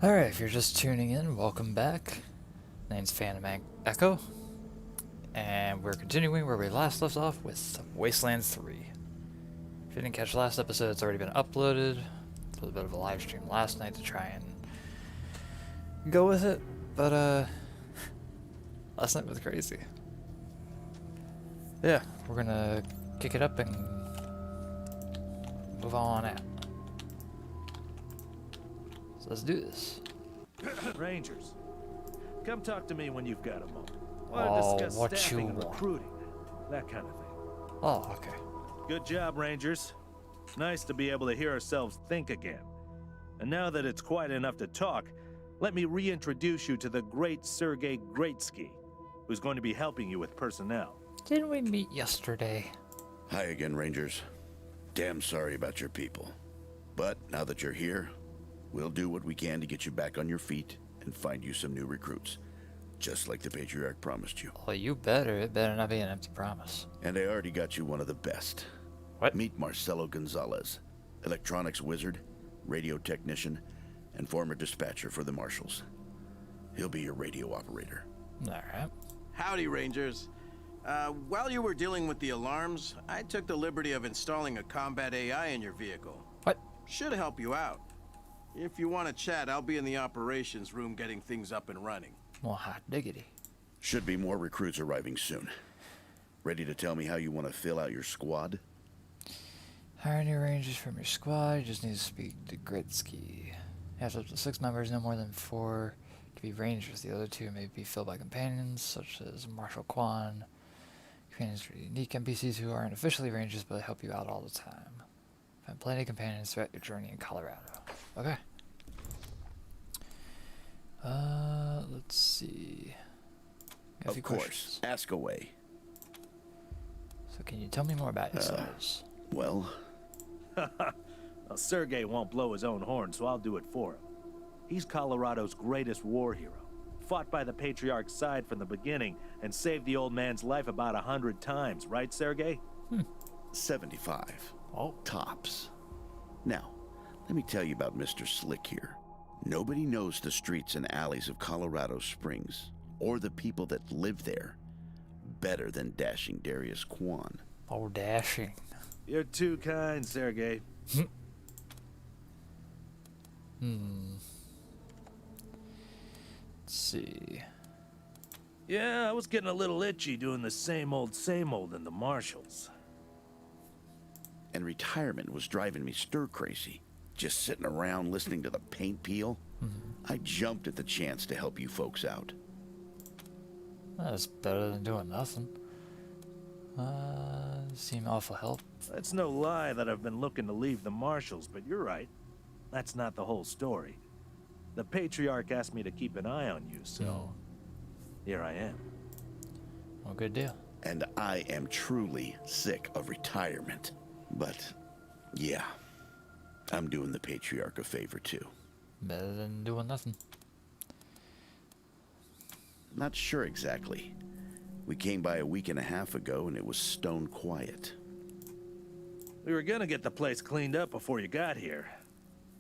Alright, if you're just tuning in, welcome back. Name's Phantom Echo, and we're continuing where we last left off with Wasteland 3. If you didn't catch last episode, it's already been uploaded. It was a bit of a live stream last night to try and go with it, but last night was crazy. Yeah, we're gonna kick it up and move on out. So let's do this. Rangers, come talk to me when you've got a moment. Want to discuss staffing and recruiting, that kind of thing. Oh, okay. Good job, Rangers. Nice to be able to hear ourselves think again. And now that it's quiet enough to talk, let me reintroduce you to the great Sergei Greatsky, who's going to be helping you with personnel. Didn't we meet yesterday? Hi again, Rangers. Damn sorry about your people. But now that you're here, we'll do what we can to get you back on your feet and find you some new recruits. Just like the Patriarch promised you. Well, you better. It better not be an empty promise. And I already got you one of the best. What? Meet Marcelo Gonzalez, electronics wizard, radio technician, and former dispatcher for the Marshals. He'll be your radio operator. Alright. Howdy, Rangers. While you were dealing with the alarms, I took the liberty of installing a combat AI in your vehicle. What? Should help you out. If you want to chat, I'll be in the operations room getting things up and running. Well, hot diggity. Should be more recruits arriving soon. Ready to tell me how you want to fill out your squad? Hire new rangers from your squad. You just need to speak to Gretzky. You have up to 6 members, no more than 4 to be rangers. The other 2 may be filled by companions, such as Marshal Quan. Companions are unique NPCs who aren't officially rangers, but help you out all the time. Find plenty of companions throughout your journey in Colorado. Okay. Let's see. Got a Of few course. questions. Ask away. So can you tell me more about yourselves? Well, Well, Sergei won't blow his own horn, so I'll do it for him. He's Colorado's greatest war hero. Fought by the Patriarch's side from the beginning and saved the old man's life about 100 times, right, Sergei? 75. Oh. Tops. Now, let me tell you about Mr. Slick here. Nobody knows the streets and alleys of Colorado Springs, or the people that live there, better than dashing Darius Kwan. Oh, dashing. You're too kind, Sergei. Let's see. Yeah, I was getting a little itchy doing the same old in the Marshals. And retirement was driving me stir-crazy. Just sitting around listening to the paint peel. I jumped at the chance to help you folks out. That's better than doing nothing. Seem awful help. It's no lie that I've been looking to leave the Marshals, but you're right. That's not the whole story. The Patriarch asked me to keep an eye on you, so here I am. Well, good deal. And I am truly sick of retirement. But, yeah, I'm doing the Patriarch a favor too. Better than doing nothing. Not sure exactly. We came by a week and a half ago and it was stone quiet. We were gonna get the place cleaned up before you got here.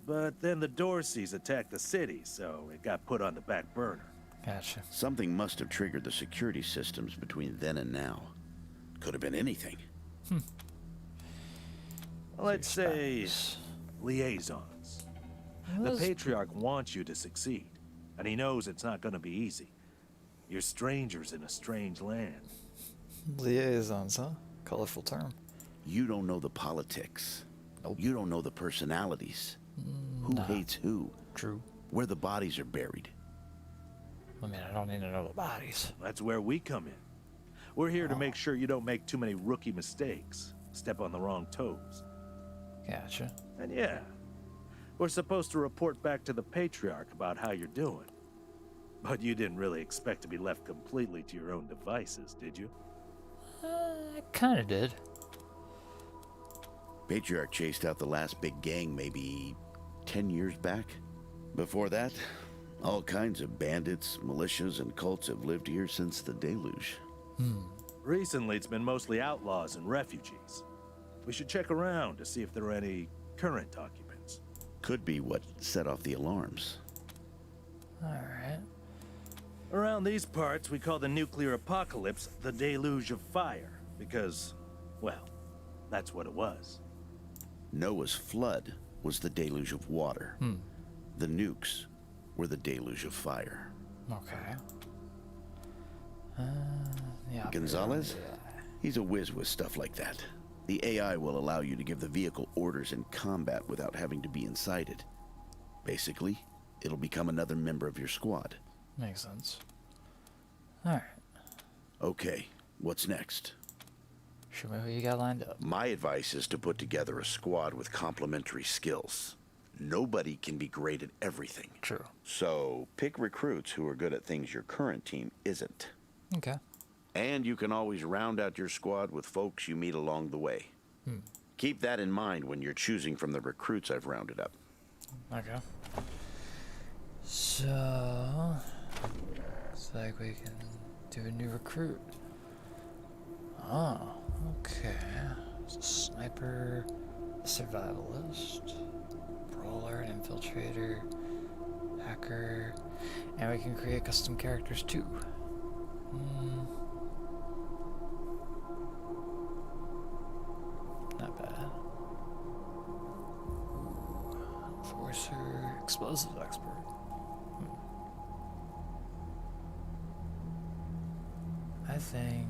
But then the Dorseys attacked the city, so it got put on the back burner. Gotcha. Something must have triggered the security systems between then and now. Could have been anything. Let's say Spies. liaisons. The Those- Patriarch wants you to succeed, and he knows it's not gonna be easy. You're strangers in a strange land. Liaisons, huh? Colorful term. You don't know the politics. Nope. You don't know the personalities. Who nah. hates who? True. Where the bodies are buried. I mean, I don't need to know the bodies. That's where we come in. We're here to make sure you don't make too many rookie mistakes, step on the wrong toes. Gotcha. And yeah, we're supposed to report back to the Patriarch about how you're doing. But you didn't really expect to be left completely to your own devices, did you? I kinda did. Patriarch chased out the last big gang maybe 10 years back. Before that, all kinds of bandits, militias, and cults have lived here since the deluge. Recently, it's been mostly outlaws and refugees. We should check around to see if there are any current occupants. Could be what set off the alarms. Alright. Around these parts, we call the nuclear apocalypse the deluge of fire, because, well, that's what it was. Noah's flood was the deluge of water. The nukes were the deluge of fire. Okay. Yeah. Gonzalez? He's a whiz with stuff like that. The AI will allow you to give the vehicle orders in combat without having to be inside it. Basically, it'll become another member of your squad. Makes sense. Alright. Okay, what's next? Show me who you got lined up. My advice is to put together a squad with complementary skills. Nobody can be great at everything. True. So, pick recruits who are good at things your current team isn't. Okay. And you can always round out your squad with folks you meet along the way. Keep that in mind when you're choosing from the recruits I've rounded up. Okay. So, looks like we can do a new recruit. Oh, okay. It's a sniper, a survivalist, brawler, an infiltrator, hacker, and we can create custom characters too. Not bad. Enforcer, explosives expert. I think.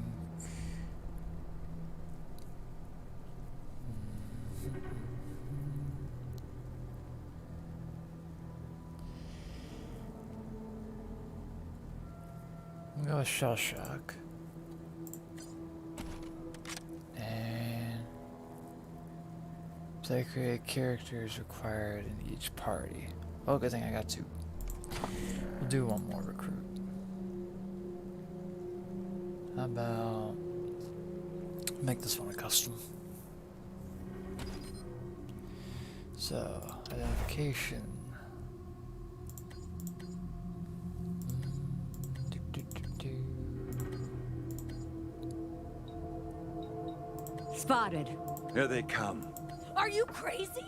I'm gonna go with Shell Shock. And play create characters required in each party. Oh, good thing I got two. We'll do one more recruit. How about make this one a custom? So, identification. Spotted. Here they come. Are you crazy?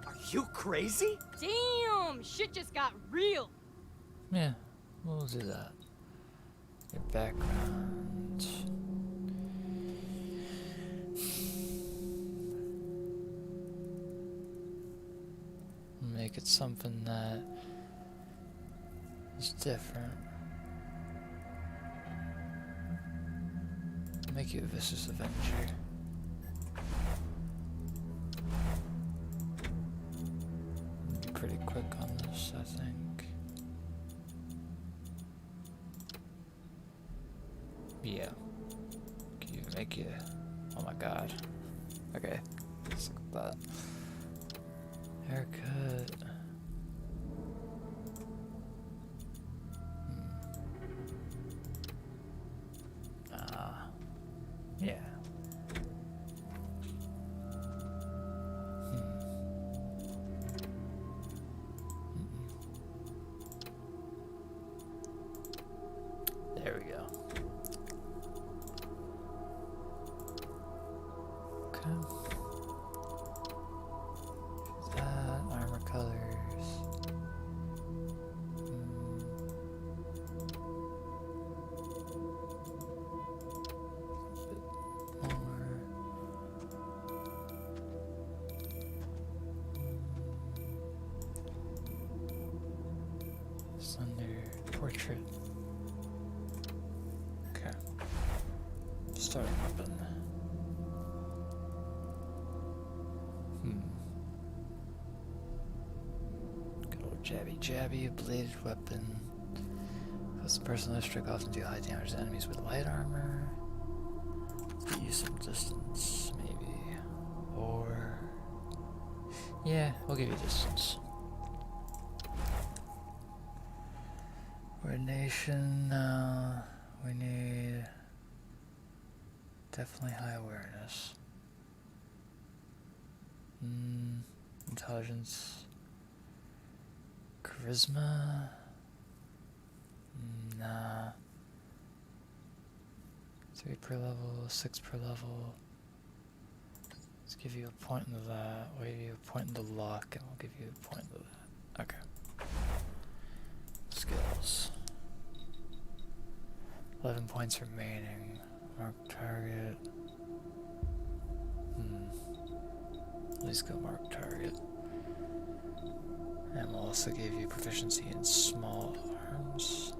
Are you crazy? Damn, shit just got real. Yeah, we'll do that. Your background. Make it something that is different. Make you a vicious avenger. Be pretty quick on this, I think. Yeah. Can you make it? Oh my god. Okay. Let's look at that. Haircut. Yeah. There we go. Okay. That armor colors. Slender portrait. Okay. Starting weapon. Good old jabby, a bladed weapon. Cause the personal strike often deal high damage to enemies with light armor. Use some distance, maybe. Or yeah, we'll give you distance. Coordination, we need definitely high awareness. Intelligence, charisma, nah. 3 per level, 6 per level. Let's give you a point into that. We'll give you a point into luck, and we'll give you a point into that. Okay. Skill. 11 points remaining. Mark target. At least go mark target. And we'll also give you proficiency in small arms.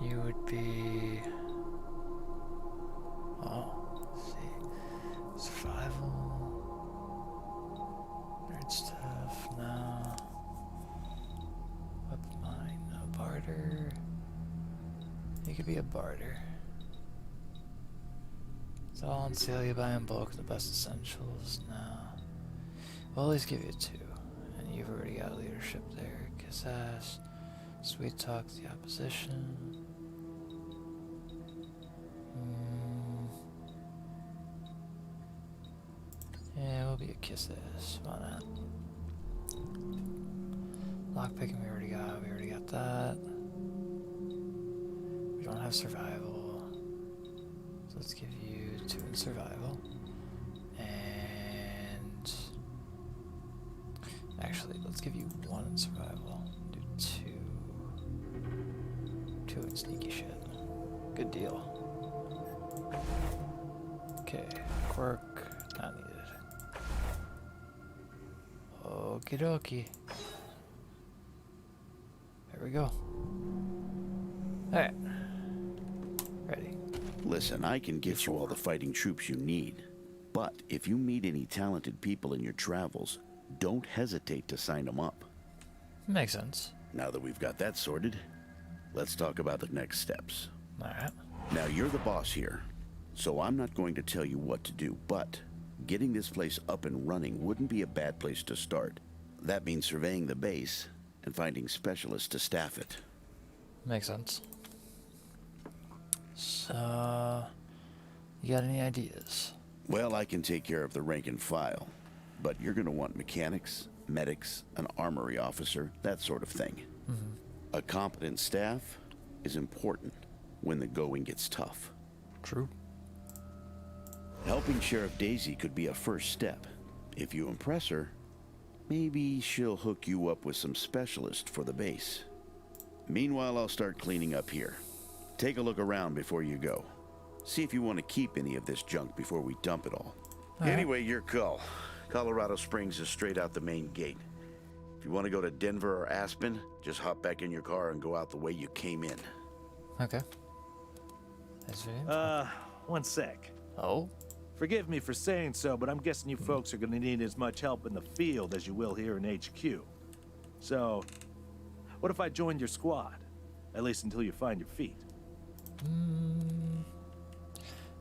You would be... Oh, let's see. Survival. Nerd stuff, no. Weapon mine, no. Barter. You could be a barter. It's all on sale, you buy in bulk, the best essentials, no. We'll at least give you 2. And you've already got leadership there. Kiss ass. Sweet talk the opposition. Yeah, we'll be a kiss ass. Why not? Lockpicking we already got that. We don't have survival. So let's give you 2 in survival. And actually, let's give you 1 in survival. Do 2 in sneaky shit. Good deal. Okay, quirk, not needed. Okie dokie. There we go. Alright. Ready. Listen, I can get you all the fighting troops you need. But if you meet any talented people in your travels, don't hesitate to sign them up. Makes sense. Now that we've got that sorted, let's talk about the next steps. Alright. Now, you're the boss here, so I'm not going to tell you what to do, but getting this place up and running wouldn't be a bad place to start. That means surveying the base and finding specialists to staff it. Makes sense. So, you got any ideas? Well, I can take care of the rank and file, but you're going to want mechanics, medics, an armory officer, that sort of thing. A competent staff is important when the going gets tough. True. Helping Sheriff Daisy could be a first step. If you impress her, maybe she'll hook you up with some specialists for the base. Meanwhile, I'll start cleaning up here. Take a look around before you go. See if you want to keep any of this junk before we dump it all. Anyway, your call. Colorado Springs is straight out the main gate. If you want to go to Denver or Aspen, just hop back in your car and go out the way you came in. Okay. That's very One sec. Oh? Forgive me for saying so, but I'm guessing you folks are gonna need as much help in the field as you will here in HQ. So, what if I joined your squad? At least until you find your feet.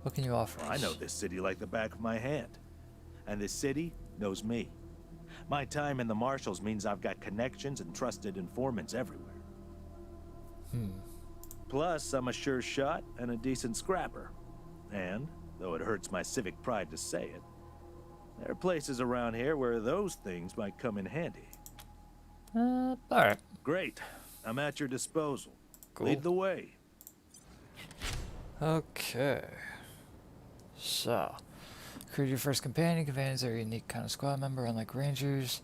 What can you offer Well, I us? know this city like the back of my hand. And this city knows me. My time in the Marshals means I've got connections and trusted informants everywhere. Plus, I'm a sure shot and a decent scrapper. And, though it hurts my civic pride to say it, there are places around here where those things might come in handy. Alright. Great. I'm at your disposal. Cool. Lead the way. Okay. So, create your first companion. Companions are a unique kind of squad member, unlike rangers.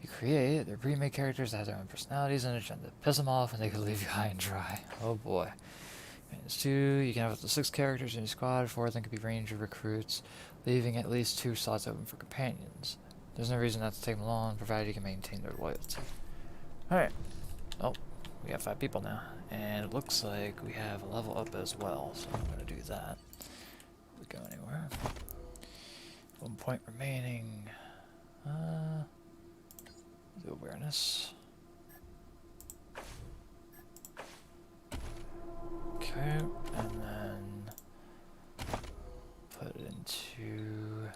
You create, they're pre-made characters that have their own personalities and agenda. Piss them off and they can leave you high and dry. Oh boy. Companions 2, you can have up to 6 characters in your squad. 4 of them could be ranger recruits, leaving at least 2 slots open for companions. There's no reason not to take them along, provided you can maintain their loyalty. Alright. Oh, we got 5 people now. And it looks like we have a level up as well, so I'm going to do that. We go anywhere. 1 point remaining. Do awareness. Okay, and then put it into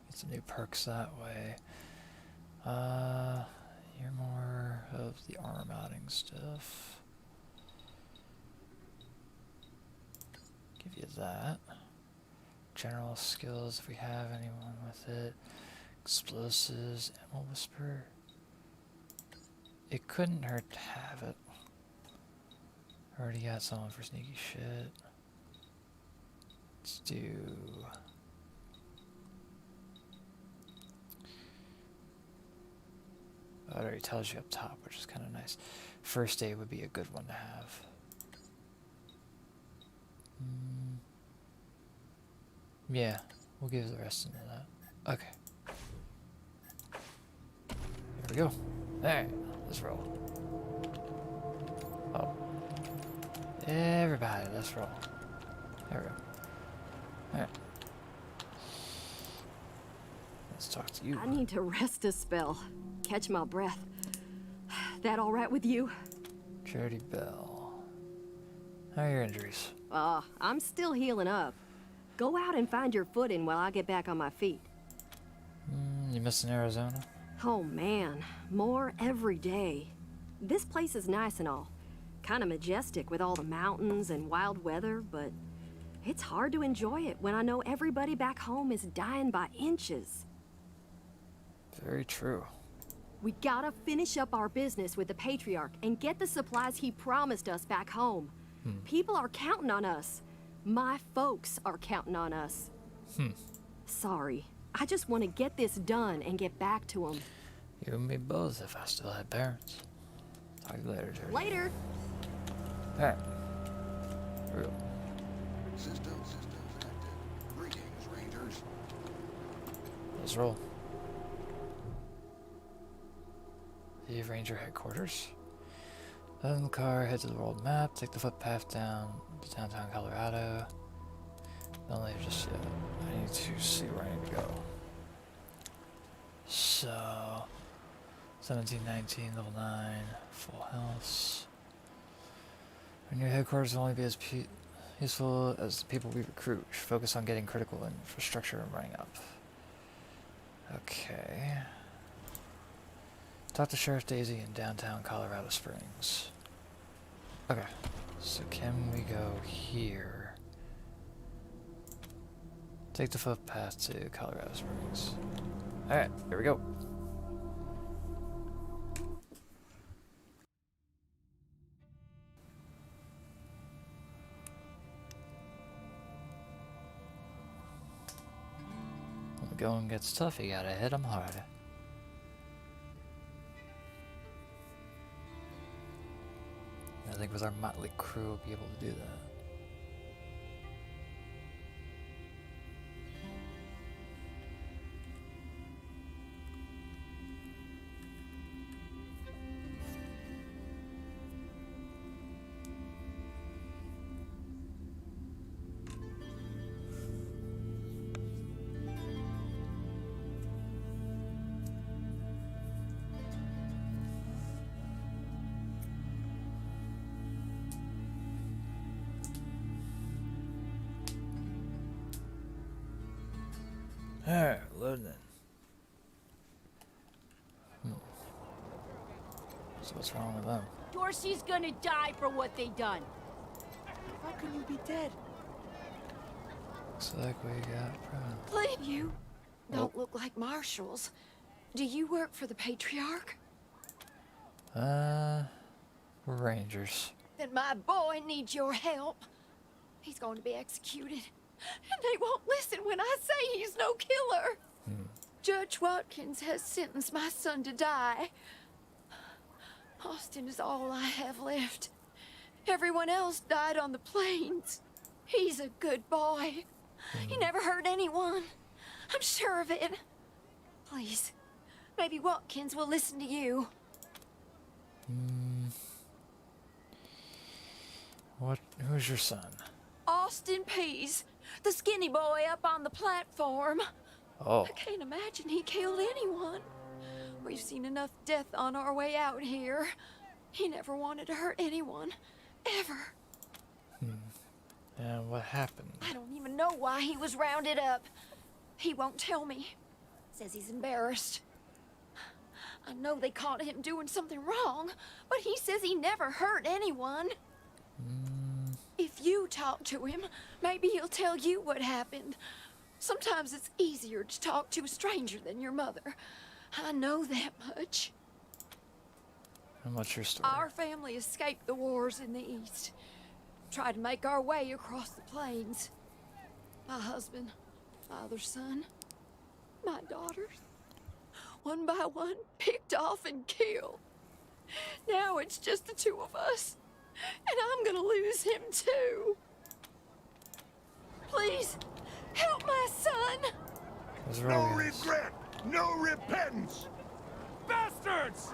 get some new perks that way. You're more of the armor mounting stuff. Give you that. General skills, if we have anyone with it. Explosives, ammo whisper. It couldn't hurt to have it. Already got someone for sneaky shit. Let's do It already tells you up top, which is kind of nice. First aid would be a good one to have. Yeah, we'll give the rest into that. Okay. Here we go. Alright, let's roll. Oh. Everybody, let's roll. There we go. Alright. Let's talk to you. I need to rest a spell. Catch my breath. That all right with you? Charity Bell. How are your injuries? I'm still healing up. Go out and find your footing while I get back on my feet. You missing Arizona? Oh man, more every day. This place is nice and all. Kind of majestic with all the mountains and wild weather, but it's hard to enjoy it when I know everybody back home is dying by inches. Very true. We gotta finish up our business with the Patriarch and get the supplies he promised us back home. People are counting on us. My folks are counting on us. Sorry. I just want to get this done and get back to them. You and me both if I still had parents. Talk to you later, Charity. Later! Alright. Real. Systems active. Greetings, Rangers. Let's roll. The Ranger headquarters. Then the car, head to the world map, take the footpath down to downtown Colorado. Don't leave just yet. I need to see where I need to go. So, 1719, level 9, full house. Our new headquarters will only be as useful as the people we recruit. Focus on getting critical infrastructure and running up. Okay. Talk to Sheriff Daisy in downtown Colorado Springs. Okay, so can we go here? Take the footpath to Colorado Springs. Alright, here we go. When the going gets tough, you gotta hit 'em hard. I think with our motley crew, we'll be able to do that. Alright, loading in. So what's wrong with them? Dorsey's gonna die for what they done. How can you be dead? Looks like we got problems. Please, you don't look like marshals. Do you work for the Patriarch? We're Rangers. Then my boy needs your help. He's going to be executed. And they won't listen when I say he's no killer. Judge Watkins has sentenced my son to die. Austin is all I have left. Everyone else died on the plains. He's a good boy. He never hurt anyone. I'm sure of it. Please, maybe Watkins will listen to you. Who's your son? Austin Pease, the skinny boy up on the platform. Oh, I can't imagine he killed anyone. We've seen enough death on our way out here. He never wanted to hurt anyone, ever. and what happened? I don't even know why he was rounded up. He won't tell me. Says he's embarrassed. I know they caught him doing something wrong, but he says he never hurt anyone. If you talk to him, maybe he'll tell you what happened. Sometimes it's easier to talk to a stranger than your mother. I know that much. And what's your story? Our family escaped the wars in the East. Tried to make our way across the plains. My husband, my other son, my daughters. one by one, picked off and killed. Now it's just the two of us, and I'm gonna lose him too. Please, help my son. What's No wrong with this? regret, no repentance. Bastards!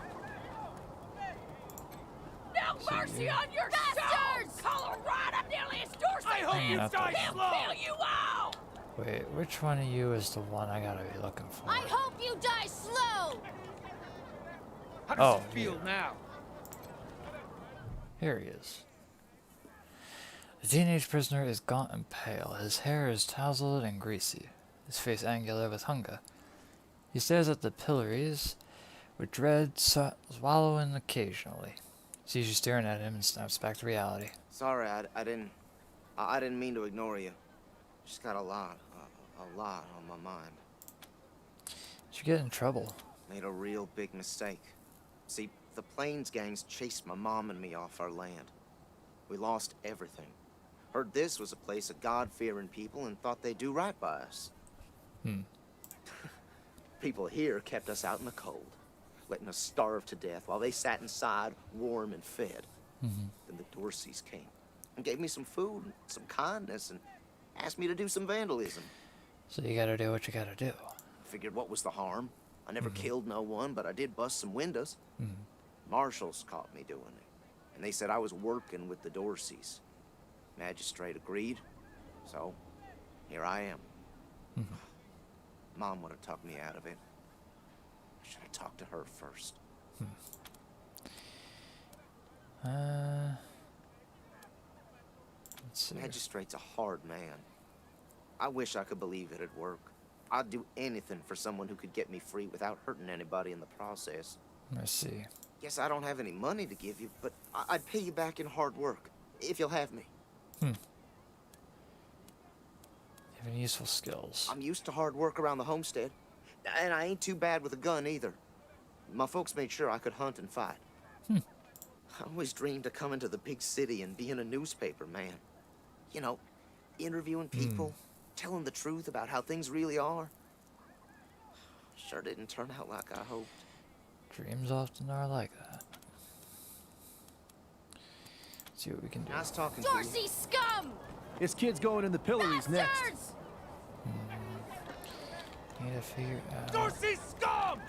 No mercy on your bastards! Colorado Nillius Dorsey! I hope you Nothing. die They'll slow! kill you all! Wait, which one of you is the one I gotta be looking for? I hope you die slow! How does Oh, it feel yeah. now? Here he is. The teenage prisoner is gaunt and pale. His hair is tousled and greasy, his face angular with hunger. He stares at the pillories with dread, swallowing occasionally. Sees you staring at him and snaps back to reality. Sorry, I didn't mean to ignore you. Just got a lot on my mind. Did you get in trouble? Made a real big mistake. See, the Plains gangs chased my mom and me off our land. We lost everything. Heard this was a place of God-fearing people and thought they'd do right by us. People here kept us out in the cold, letting us starve to death while they sat inside, warm and fed. Then the Dorseys came and gave me some food and some kindness and asked me to do some vandalism. So you gotta do what you gotta do. Figured what was the harm? I never killed no one, but I did bust some windows. Marshals caught me doing it, and they said I was working with the Dorseys. Magistrate agreed, so here I am. Mom would have talked me out of it. I should have talked to her first. Let's see. Magistrate's a hard man. I wish I could believe it'd work. I'd do anything for someone who could get me free without hurting anybody in the process. Let's see. Guess I don't have any money to give you, but I'd pay you back in hard work, if you'll have me. You have any useful skills? I'm used to hard work around the homestead, and I ain't too bad with a gun either. My folks made sure I could hunt and fight. I always dreamed of coming to the big city and being a newspaper man. You know, interviewing people, telling the truth about how things really are. Sure didn't turn out like I hoped. Dreams often are like that. Let's see what we can do. Nice talking to you. Dorsey scum! This kid's going in the pillories next. Bastards! Need to figure out Dorsey scum!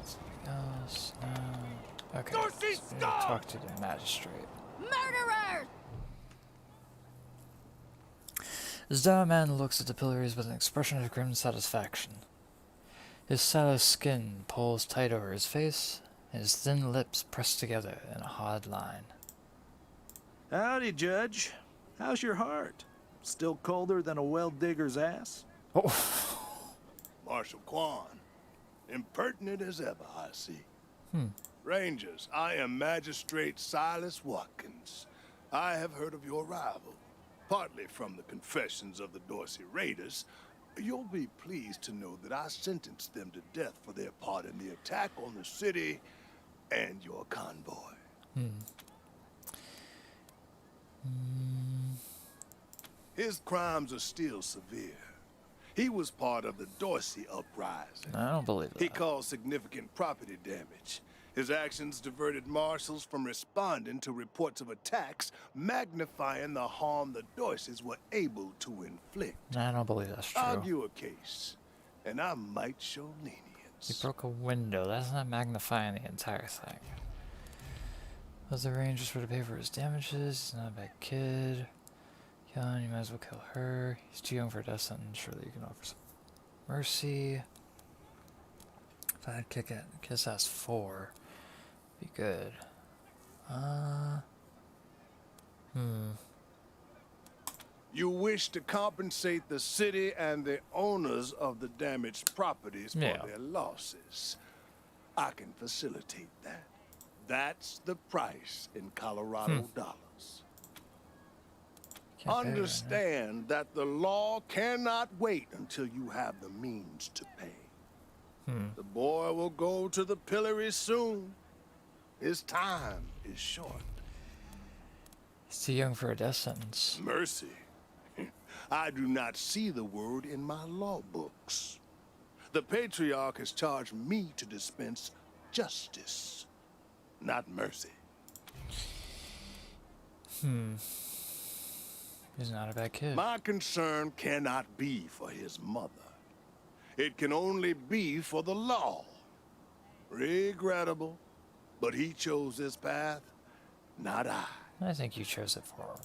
something else. No. Okay. Dorsey so we need to scum! talk to the magistrate. Murderer! The Zara man looks at the pillories with an expression of grim satisfaction. His sallow skin pulls tight over his face, and his thin lips press together in a hard line. Howdy, Judge. How's your heart? Still colder than a well digger's ass? Oh, Marshal Quan, impertinent as ever, I see. Rangers, I am Magistrate Silas Watkins. I have heard of your arrival, partly from the confessions of the Dorsey Raiders. You'll be pleased to know that I sentenced them to death for their part in the attack on the city and your convoy. His crimes are still severe. He was part of the Dorsey uprising. I don't believe that. He caused significant property damage. His actions diverted marshals from responding to reports of attacks, magnifying the harm the Dorseys were able to inflict. I don't believe that's true. Argue a case, and I might show He lenience. broke a window. That's not magnifying the entire thing. Was the Rangers for to pay for his damages? He's not a bad kid. Young, you might as well kill her. He's too young for a death sentence. Surely you can offer some mercy. If I had kiss ass 4, be good. You wish to compensate the city and the owners of the damaged properties for Yeah. their losses. I can facilitate that. That's the price in Colorado dollars. Can't pay right now. Understand that the law cannot wait until you have the means to pay. The boy will go to the pillory soon. His time is short. He's too young for a death sentence. Mercy. I do not see the word in my law books. The Patriarch has charged me to dispense justice, not mercy. He's not a bad kid. My concern cannot be for his mother. It can only be for the law. Regrettable, but he chose this path, not I. I think you chose it for him.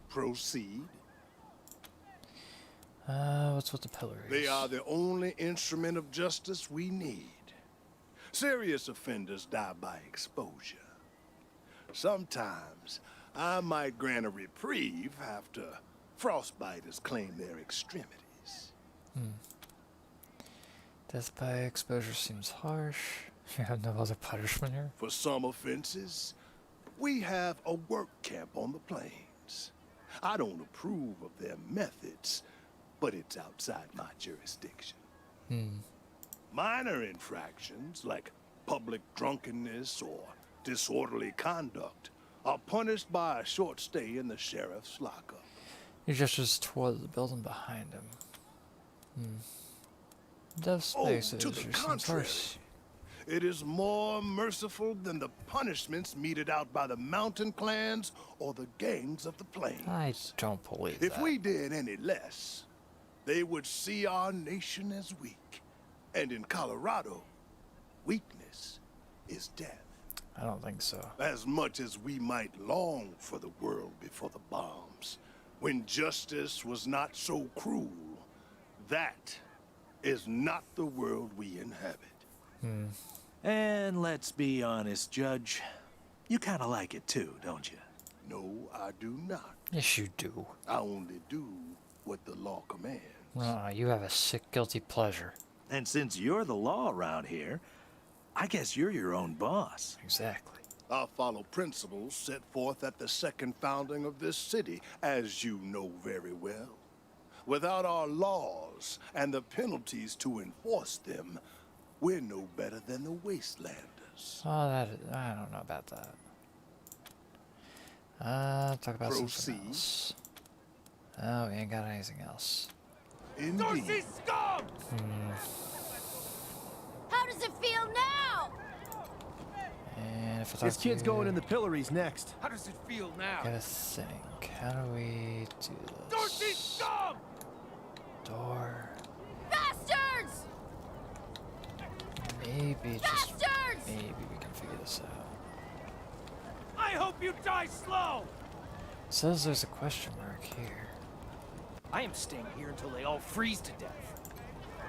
Proceed. What's with the pillars? They are the only instrument of justice we need. Serious offenders die by exposure. Sometimes I might grant a reprieve after frostbiters claim their extremities. Death by exposure seems harsh. You have no other punishment here? For some offenses, we have a work camp on the plains. I don't approve of their methods, but it's outside my jurisdiction. Minor infractions, like public drunkenness or disorderly conduct, are punished by a short stay in the sheriff's lockup. He gestures toward the building behind him. Death Oh, spaces to the seems contrary. harsh. It is more merciful than the punishments meted out by the mountain clans or the gangs of the plains. I don't believe If that. we did any less, they would see our nation as weak. And in Colorado, weakness is death. I don't think so. As much as we might long for the world before the bombs, when justice was not so cruel, that is not the world we inhabit. And let's be honest, Judge. You kind of like it too, don't you? No, I do not. Yes, you do. I only do what the law commands. You have a sick, guilty pleasure. And since you're the law around here, I guess you're your own boss. Exactly. I follow principles set forth at the second founding of this city, as you know very well. Without our laws and the penalties to enforce them, we're no better than the Wastelanders. Oh, I don't know about that. Talk about something Proceed. else. Oh, we ain't got anything else. Indeed. Dorsey scum! How does it feel now? And if I talk This to kid's you, going in the pillories next. How does it feel now? gotta think. How do we do this? Dorsey scum! Door. Bastards! Maybe, just Bastards! maybe we can figure this out. I hope you die slow! It says there's a question mark here. I am staying here until they all freeze to death.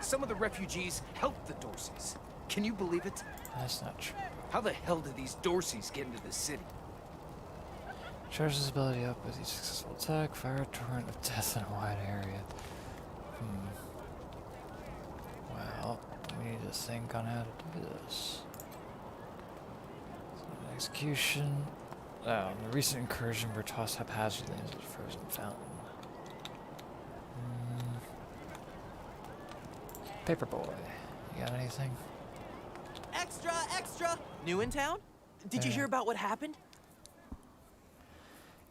Some of the refugees helped the Dorseys. Can you believe it? That's not true. How the hell did these Dorseys get into the city? Charge this ability up with each successful attack. Fire a torrent of death in a wide area. Well, we need to think on how to do this. So, execution. Oh, in the recent incursion were tossed haphazardly into the frozen fountain. Paperboy, you got anything? Extra, extra! New in town? Did you hear about what happened?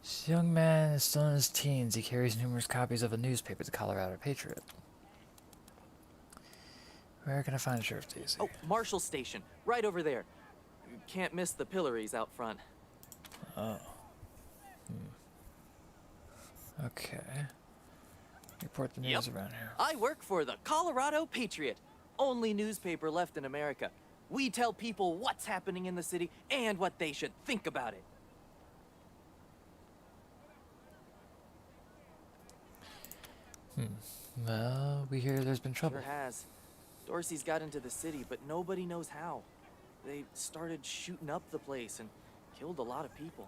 This young man is still in his teens. He carries numerous copies of a newspaper, the Colorado Patriot. Where can I find Sheriff Daisy? Oh, Marshall Station, right over there. You can't miss the pillories out front. Oh. Okay. Report the news around here. I work for the Colorado Patriot, only newspaper left in America. We tell people what's happening in the city and what they should think about it. Well, we hear there's been trouble. Sure has. Dorsey's got into the city, but nobody knows how. They started shooting up the place and killed a lot of people.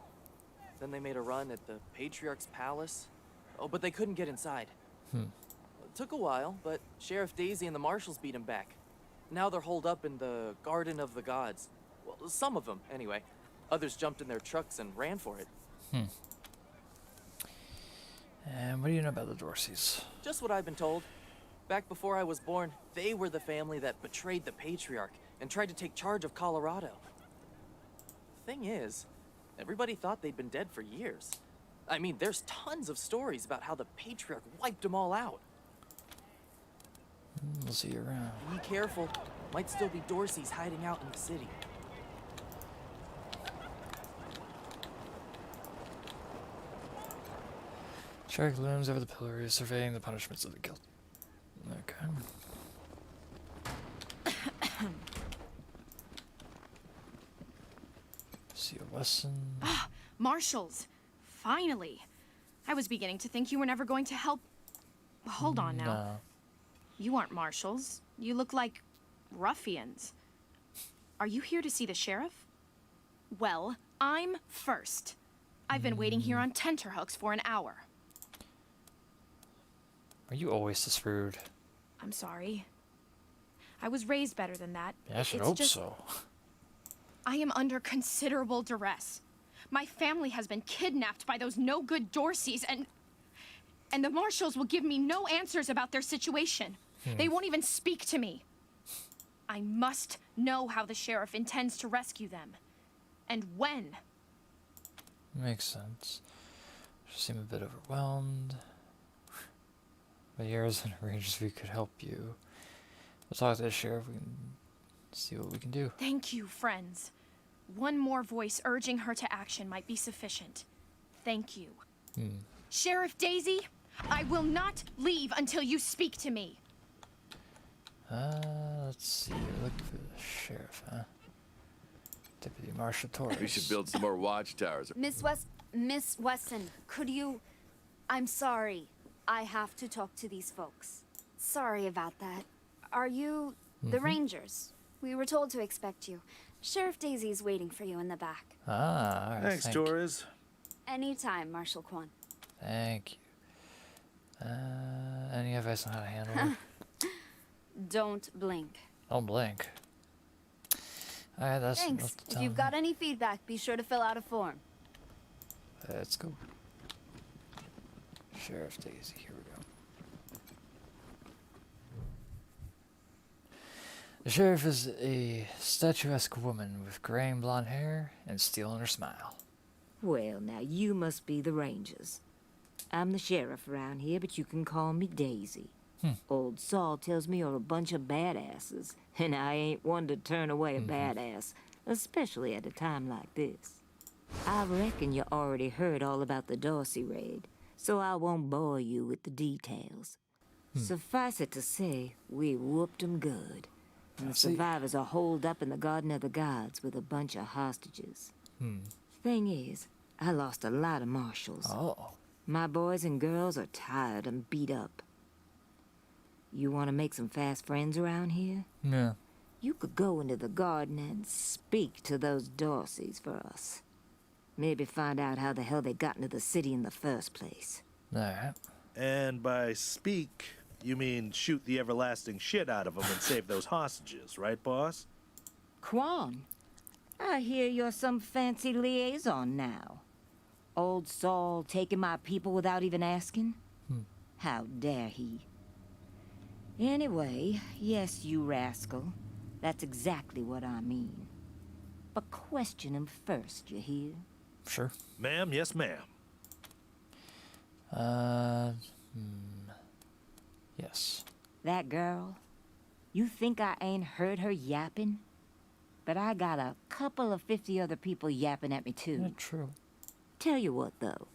Then they made a run at the Patriarch's palace. Oh, but they couldn't get inside. It took a while, but Sheriff Daisy and the marshals beat him back. Now they're holed up in the Garden of the Gods. Well, some of them, anyway. Others jumped in their trucks and ran for it. And what do you know about the Dorseys? Just what I've been told. Back before I was born, they were the family that betrayed the Patriarch and tried to take charge of Colorado. Thing is, everybody thought they'd been dead for years. I mean, there's tons of stories about how the Patriarch wiped them all out. We'll see you around. Be careful. Might still be Dorseys hiding out in the city. Sheriff looms over the pillory, surveying the punishments of the guilty. Okay. See a Wesson. Ah, Marshals. Finally. I was beginning to think you were never going to help. Hold on now. No. You aren't marshals. You look like ruffians. Are you here to see the sheriff? Well, I'm first. I've been waiting here on tenterhooks for an hour. Are you always this rude? I'm sorry. I was raised better than that. Yeah, I should It's hope just- so. I am under considerable duress. My family has been kidnapped by those no-good Dorseys, and the marshals will give me no answers about their situation. They won't even speak to me. I must know how the sheriff intends to rescue them, and when. Makes sense. She seemed a bit overwhelmed. But here is an arrangement we could help you. We'll talk to the sheriff. We can see what we can do. Thank you, friends. One more voice urging her to action might be sufficient. Thank you. Sheriff Daisy, I will not leave until you speak to me. Let's see. You're looking for the sheriff, huh? Deputy Marshal Torres. We should build some more watchtowers. Miss Wesson, could you... I'm sorry. I have to talk to these folks. Sorry about that. Are you the Rangers? We were told to expect you. Sheriff Daisy is waiting for you in the back. Ah, alright. Thanks, Torres. Anytime, Marshal Quan. Thank you. Any advice on how to handle it? Don't blink. Don't blink. Alright, that's... Thanks. If you've got any feedback, be sure to fill out a form. Let's go. Sheriff Daisy, here we go. The sheriff is a statuesque woman with graying blonde hair and steel in her smile. Well, now you must be the Rangers. I'm the sheriff around here, but you can call me Daisy. Old Saul tells me you're a bunch of badasses, and I ain't one to turn away a badass, especially at a time like this. I reckon you already heard all about the Dorsey raid, so I won't bore you with the details. Suffice it to say, we whooped 'em good. And the survivors are holed up in the Garden of the Gods with a bunch of hostages. Thing is, I lost a lot of marshals. Oh. My boys and girls are tired and beat up. You want to make some fast friends around here? Yeah. You could go into the garden and speak to those Dorseys for us. Maybe find out how the hell they got into the city in the first place. Alright. And by speak, you mean shoot the everlasting shit out of them and save those hostages, right, boss? Quan, I hear you're some fancy liaison now. Old Saul taking my people without even asking? How dare he? Anyway, yes, you rascal. That's exactly what I mean. But question him first, you hear? Sure. Ma'am, yes, ma'am. Yes. That girl, you think I ain't heard her yapping? But I got a couple of 50 other people yapping at me too. Yeah, true. Tell you what, though.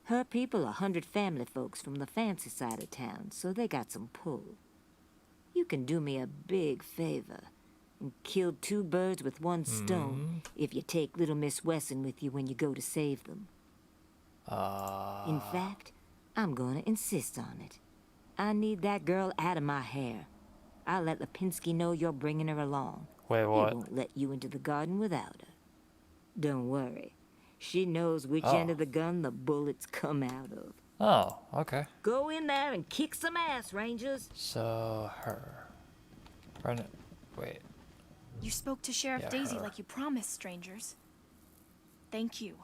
Her people are 100 family folks from the fancy side of town, so they got some pull. You can do me a big favor and kill 2 birds with 1 stone if you take little Miss Wesson with you when you go to save them. In fact, I'm gonna insist on it. I need that girl out of my hair. I'll let Lipinski know you're bringing her along. Wait, what? He won't let you into the garden without her. Don't worry. She knows which end of the gun the bullets come out of. Oh, okay. Go in there and kick some ass, Rangers. So, her. Run it. Wait. You spoke to Sheriff Yeah, Daisy her. like you promised, strangers. Thank you.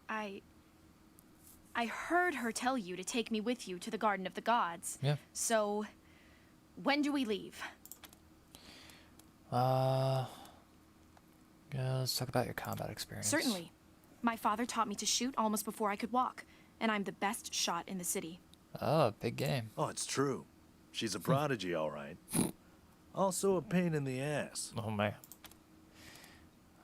I heard her tell you to take me with you to the Garden of the Gods. Yeah. So, when do we leave? Yeah, let's talk about your combat experience. Certainly. My father taught me to shoot almost before I could walk, and I'm the best shot in the city. Oh, big game. Oh, it's true. She's a prodigy, all right. Also a pain in the ass. Oh man.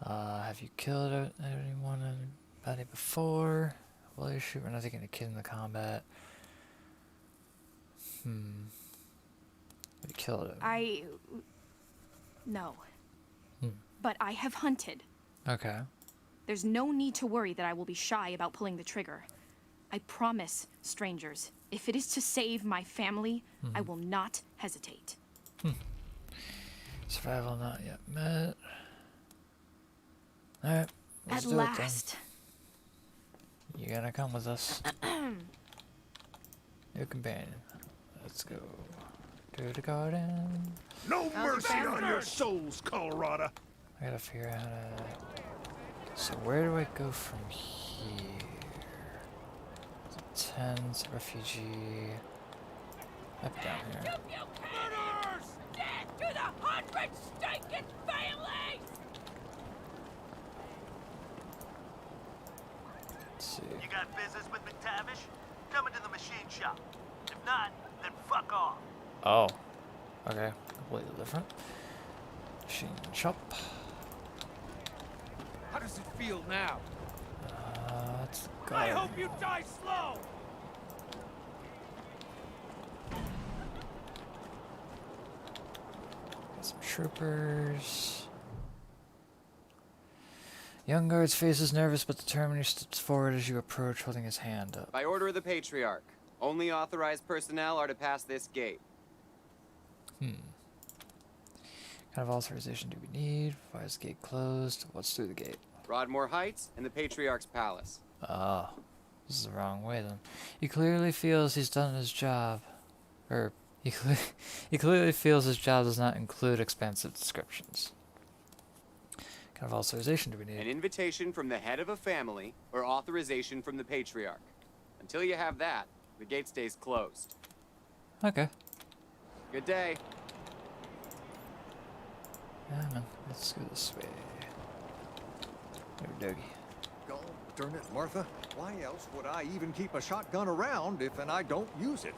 Have you killed anyone, anybody before? Will you shoot? We're not taking a kid in the combat. Have you killed him? No. But I have hunted. Okay. There's no need to worry that I will be shy about pulling the trigger. I promise, strangers, if it is to save my family, I will not hesitate. Survival not yet met. Alright. At last. You're gonna come with us. Your companion. Let's go to the garden. No mercy on your souls, Colorado. I gotta figure out how to... So where do I go from here? Tent, refugee... Up down here. Murderers! Death to the 100 stinking families! Let's see. You got business with McTavish? Come into the machine shop. If not, then fuck off. Oh. Okay. Completely different. Machine shop. How does it feel now? Let's go. I hope you die slow! Some troopers. Young guard's face is nervous but determined. He steps forward as you approach, holding his hand up. By order of the Patriarch, only authorized personnel are to pass this gate. Kind of authorization do we need? Why is the gate closed? What's through the gate? Broadmoor Heights and the Patriarch's Palace. Oh, this is the wrong way then. He clearly feels he's done his job. Or, he clearly feels his job does not include expansive descriptions. What kind of authorization do we need? An invitation from the head of a family or authorization from the Patriarch. Until you have that, the gate stays closed. Okay. Good day. Yeah, man. Let's go this way. There, doggy. God darn it, Martha. Why else would I even keep a shotgun around if I don't use it?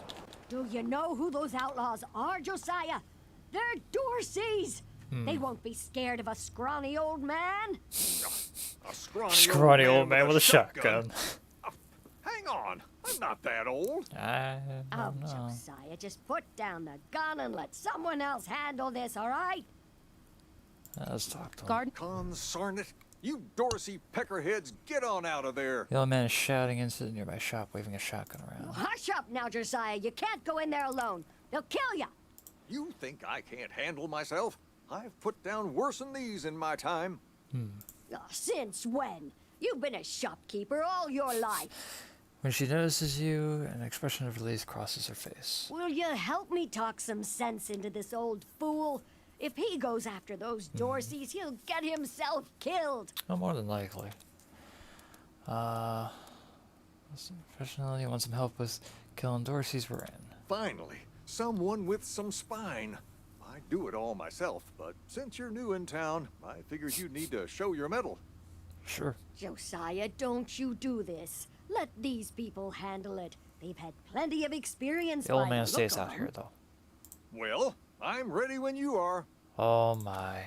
Do you know who those outlaws are, Josiah? They're Dorseys! They won't be scared of a scrawny old man. A scrawny old man with a shotgun. Hang on. I'm not that old. I don't know. Josiah, just put down the gun and let someone else handle this, all right? Let's talk to him. Consarn it. You Dorsey peckerheads, get on out of there. The old man is shouting into the nearby shop, waving a shotgun around. Hush up now, Josiah. You can't go in there alone. They'll kill you. You think I can't handle myself? I've put down worse than these in my time. Since when? You've been a shopkeeper all your life. When she notices you, an expression of relief crosses her face. Will you help me talk some sense into this old fool? If he goes after those Dorseys, he'll get himself killed. Oh, more than likely. Professional, you want some help with killing Dorseys? We're in. Finally, someone with some spine. I do it all myself, but since you're new in town, I figured you'd need to show your mettle. Sure. Josiah, don't you do this. Let these people handle it. They've had plenty of experience. The old man stays out here, though. Well, I'm ready when you are. Oh my.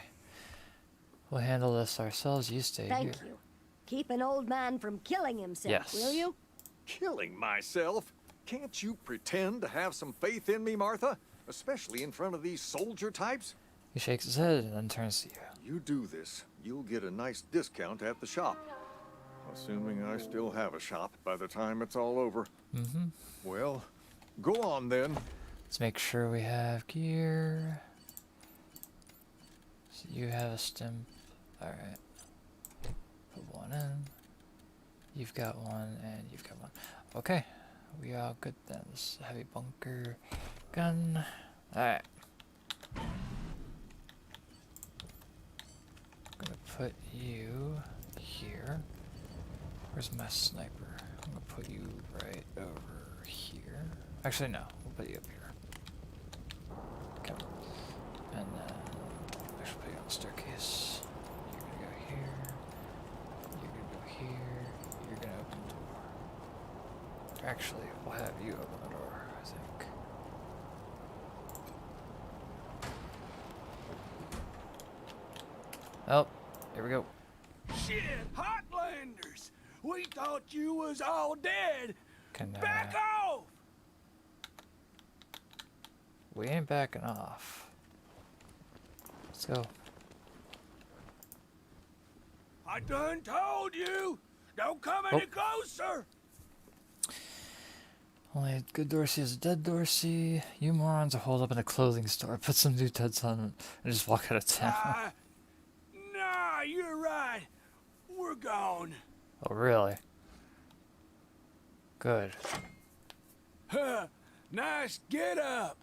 We'll handle this ourselves. You stay here. Thank you. Keep an old man from killing himself, Yes. will you? Killing myself? Can't you pretend to have some faith in me, Martha? Especially in front of these soldier types? He shakes his head and then turns to you. You do this, you'll get a nice discount at the shop. Assuming I still have a shop by the time it's all over. Well, go on then. Let's make sure we have gear. So you have a stim. Alright. Put one in. You've got one and you've got one. Okay. We are good then. This is a heavy bunker gun. Alright. I'm gonna put you here. Where's my sniper? I'm gonna put you right over here. Actually, no. We'll put you up here. Okay. And then actually put you on the staircase. You're gonna go here. You're gonna go here. You're gonna open the door. Actually, we'll have you open the door, I think. Here we go. Shit, Heartlanders! We thought you was all dead. Back off! We ain't backing off. Let's go. I done told you! Don't come any closer! Only a good Dorsey is a dead Dorsey. You morons are holed up in a clothing store. Put some new Teds on and just walk out of town. Nah, you're right. We're gone. Oh, really? Good. Huh, nice get up.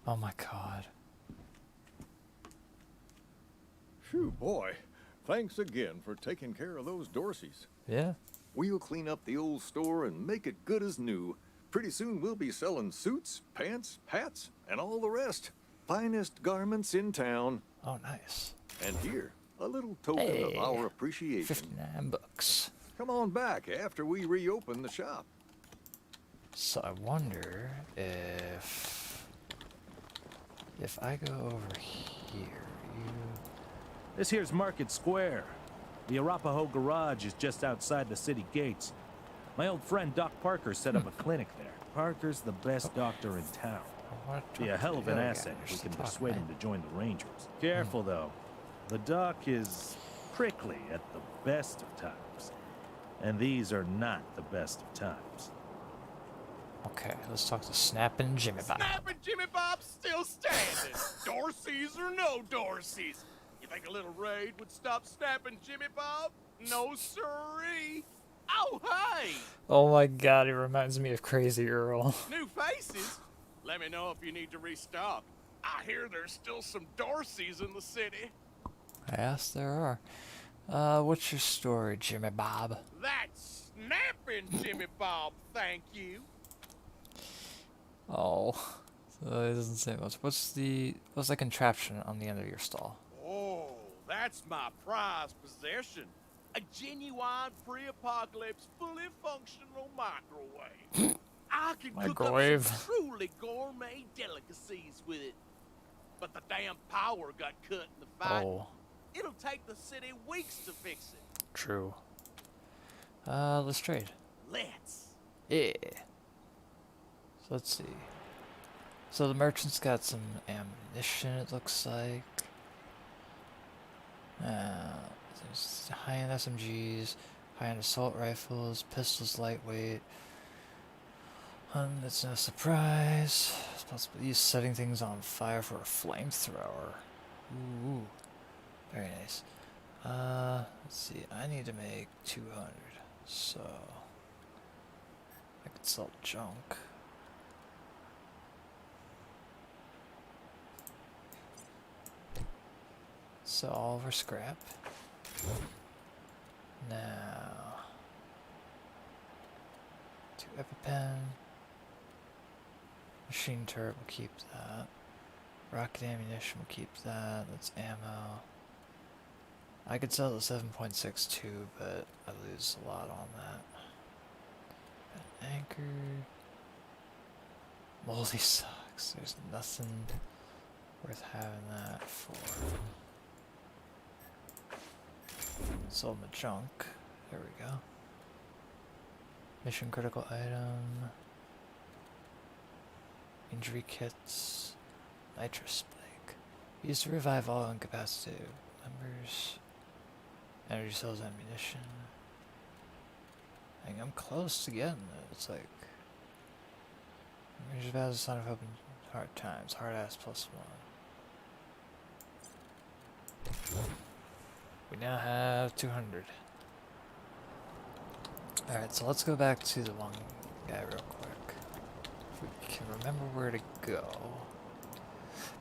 Oh my god. Phew, boy. Thanks again for taking care of those Dorseys. Yeah. We'll clean up the old store and make it good as new. Pretty soon we'll be selling suits, pants, hats, and all the rest. Finest garments in town. Oh, nice. And here, a little token of our appreciation. 59 bucks. Come on back after we reopen the shop. So I wonder if I go over here, This here's Market Square. The Arapaho Garage is just outside the city gates. My old friend Doc Parker set up a clinic there. Parker's the best doctor in town. Be a hell of an asset if we can persuade him to join the Rangers. Careful though. The Doc is prickly at the best of times. And these are not the best of times. Okay, let's talk to Snappin' Jimmy Bob. Snappin' Jimmy Bob's still standing. Dorseys or no Dorseys. You think a little raid would stop Snappin' Jimmy Bob? No siree. Oh, hey! Oh my god, he reminds me of Crazy Earl. New faces? Let me know if you need to restock. I hear there's still some Dorseys in the city. Yes, there are. What's your story, Jimmy Bob? That's Snappin' Jimmy Bob, thank you. Oh, so it doesn't say much. What's the contraption on the end of your stall? Oh, that's my prized possession. A genuine pre-apocalypse, fully functional microwave. I can Microwave. cook up some truly gourmet delicacies with it. But the damn power got cut in the fight. Oh. It'll take the city weeks to fix it. True. Let's trade. Let's. Yeah. So let's see. So the merchant's got some ammunition, it looks like. There's high-end SMGs, high-end assault rifles, pistols lightweight. It's no surprise. It's possible to use setting things on fire for a flamethrower. Ooh. Very nice. Let's see. I need to make 200. So I could sell junk. Sell all of our scrap. Now 2 EpiPen. Machine turret, we'll keep that. Rocket ammunition, we'll keep that. That's ammo. I could sell the 7.62, but I lose a lot on that. An anchor. Moldy socks. There's nothing worth having that for. Sold my junk. There we go. Mission critical item. Injury kits. Nitrous spike. Used to revive all incapacitated members. Energy cells, ammunition. I think I'm close to getting it. It's like Rangers Battles, Son of Hope, and Hard Times. Hard ass +1. We now have 200. Alright, so let's go back to the one guy real quick. If we can remember where to go.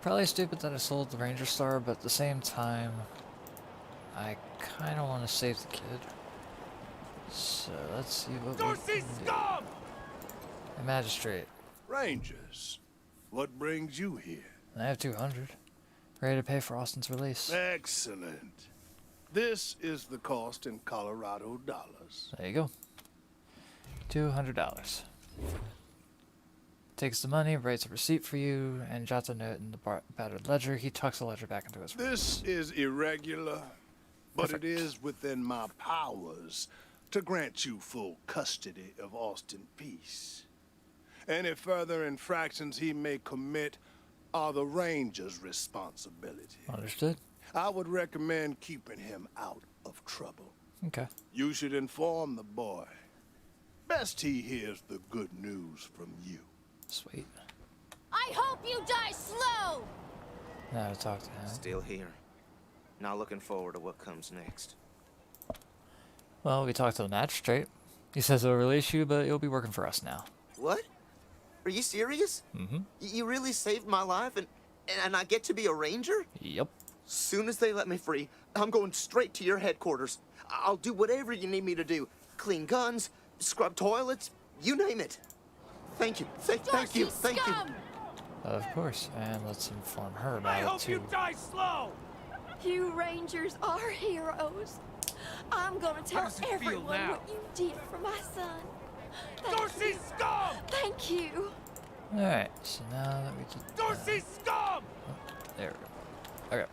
Probably stupid that I sold the Ranger Star, but at the same time, I kind of want to save the kid. So let's see what we can do. A magistrate. Rangers, what brings you here? I have 200. Ready to pay for Austin's release. Excellent. This is the cost in Colorado dollars. There you go. $200. Takes the money, writes a receipt for you, and jots a note in the battered ledger. He tucks the ledger back into his room. This is irregular, but it is within my powers to grant you full custody of Austin Peace. Any further infractions he may commit are the Ranger's responsibility. Understood. I would recommend keeping him out of trouble. Okay. You should inform the boy. Best he hears the good news from you. Sweet. I hope you die slow! Now to talk to him. Still here. Not looking forward to what comes next. Well, we talked to the magistrate. He says he'll release you, but you'll be working for us now. What? Are you serious? Mm-hmm. You really saved my life and I get to be a ranger? Yep. Soon as they let me free, I'm going straight to your headquarters. I'll do whatever you need me to do. Clean guns, scrub toilets, you name it. Thank you. Thank you. Thank you. Of course. And let's inform her I about it hope too. you die slow! You Rangers are heroes. I'm gonna tell does it feel everyone now? what you did for my son. Dorsey scum! Thank you. Alright, so now that we did Dorsey scum! there we go. Okay.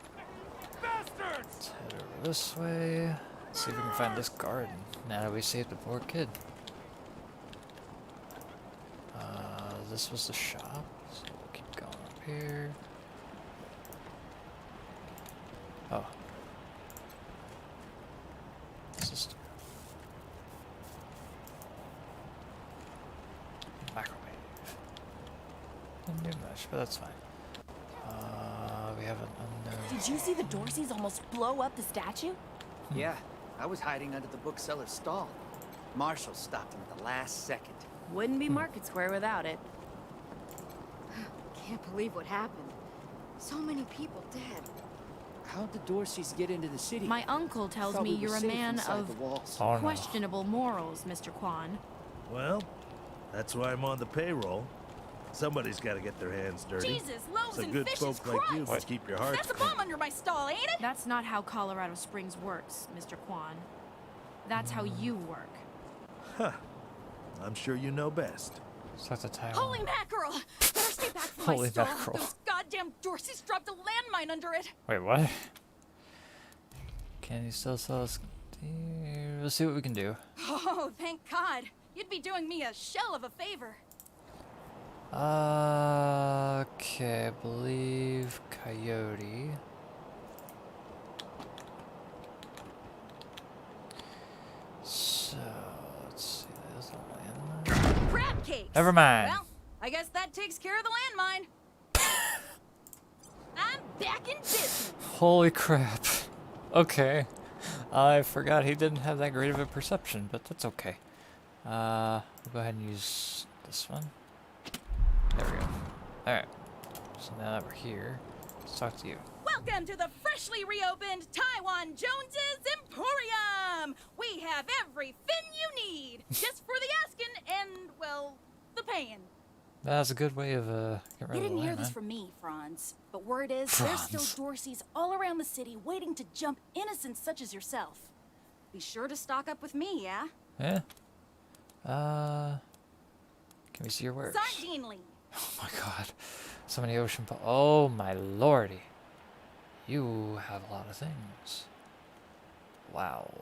Bastards! Let's head over this way. Let's see if we can find this garden. Now that we saved the poor kid. This was the shop, so we'll keep going up here. Oh. Sister. Microwave. Didn't do much, but that's fine. We have an unknown. Did you see the Dorseys almost blow up the statue? Yeah, I was hiding under the bookseller's stall. Marshall stopped him at the last second. Wouldn't be Market Square without it. Can't believe what happened. So many people dead. How'd the Dorseys get into the city? My uncle tells Thought me we were you're a safe man inside of the walls. Oh, no. questionable morals, Mr. Kwan. Well, that's why I'm on the payroll. Somebody's got to get their hands dirty. Jesus, loaves So and good fishes, folk like you Christ! can keep your hearts That's a clean. bomb under my stall, ain't it? That's not how Colorado Springs works, Mr. Kwan. That's how you work. Huh. I'm sure you know best. Such a title. Holy mackerel! Better stay back from my Holy stall. mackerel. Those goddamn Dorseys dropped a landmine under it. Wait, what? Can you still sell us? We'll see what we can do. Oh, thank God. You'd be doing me a shell of a favor. Okay, I believe Coyote. So, let's see, there's a landmine. Crab cakes! Never mind. Well, I guess that takes care of the landmine. I'm back in business. Holy crap. Okay. I forgot he didn't have that great of a perception, but that's okay. We'll go ahead and use this one. There we go. Alright. So now that we're here, let's talk to you. Welcome to the freshly reopened Taiwan Jones's Emporium. We have everything you need, just for the asking and, well, the paying. That's a good way of getting You rid of didn't the hear this landmine. from me, Franz. But word is there's still Dorseys all around the city waiting to jump innocents such as yourself. Be sure to stock up with me, yeah? Yeah. Can we see your wares? Sardinely. Oh my god. So many ocean oh my lordy. You have a lot of things. Wow.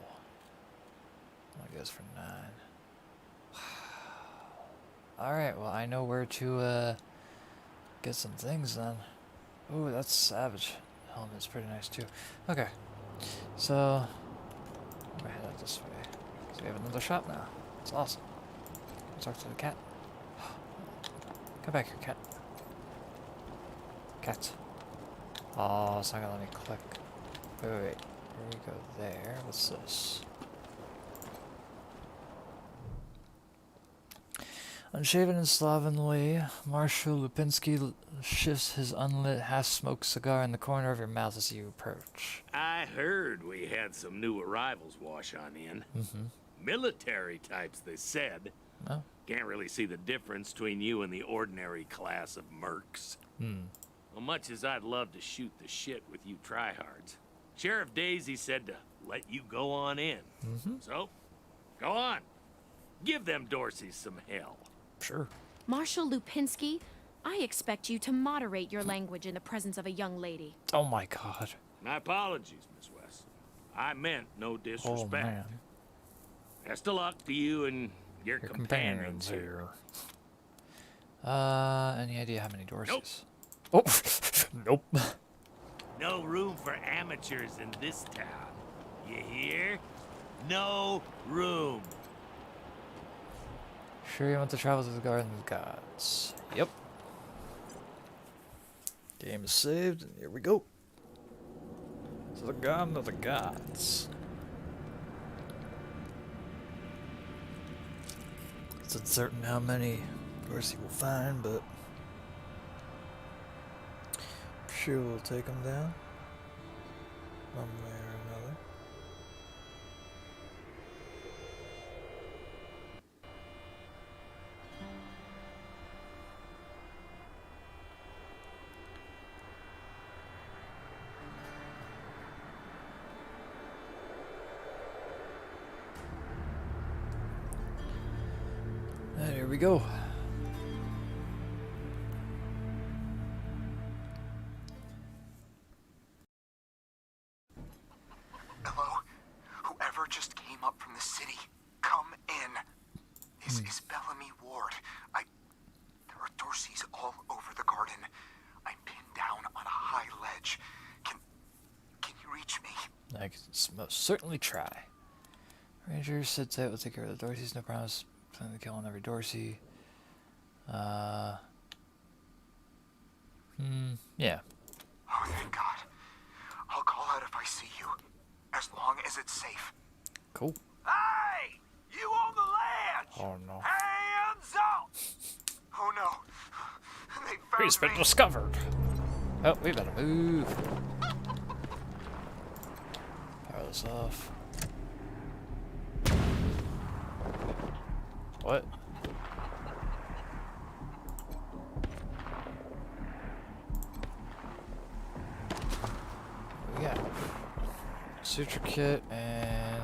I guess for 9. Wow. Alright, well I know where to get some things then. Ooh, that's savage. Helmet's pretty nice too. Okay. So I'm gonna head out this way. So we have another shop now. It's awesome. Talk to the cat. Come back here, cat. Cat. Oh, it's not gonna let me click. Wait. Here we go there. What's this? Unshaven and slovenly, Marshal Lupinski shifts his unlit half-smoked cigar in the corner of your mouth as you approach. I heard we had some new arrivals wash on in. Military types, they said. Oh. Can't really see the difference between you and the ordinary class of mercs. Well, much as I'd love to shoot the shit with you tryhards, Sheriff Daisy said to let you go on in. So, go on. Give them Dorseys some hell. Sure. Marshal Lupinski, I expect you to moderate your language in the presence of a young lady. Oh my god. My apologies, Miss West. I meant no disrespect. Oh, man. Best of luck to you and your companions here. Any idea how many Dorseys? Nope. Oh, nope. No room for amateurs in this town. You hear? No room. Sure you want to travel to the Garden of Gods? Yep. Game is saved, and here we go. To the Garden of the Gods. It's uncertain how many Dorsey will find, but I'm sure we'll take them down one way or another. And here we go. Hello? Whoever just came up from the city, come in. This is Bellamy Ward. There are Dorseys all over the garden. I'm pinned down on a high ledge. Can you reach me? I can most certainly try. Ranger said that we'll take care of the Dorseys, no promise. Plan to kill on every Dorsey. Yeah. Oh, thank God. I'll call out if I see you, as long as it's safe. Cool. Hey! You on the ledge! Oh no. Hands up! Oh no. They found He's been me. discovered. Oh, we better move. Power this off. What? What we got? Suture kit and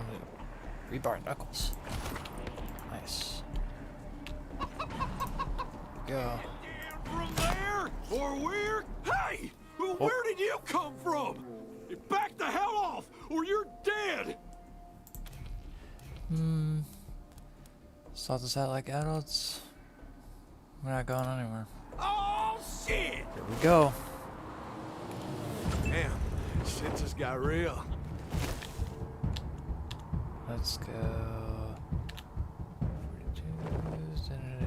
rebar knuckles. Nice. Go. From there, or where? Hey! Where did you come from? Back the hell off, or you're dead! Sort this out like adults. We're not going anywhere. Oh, shit! Here we go. Damn, shit just got real. Let's go.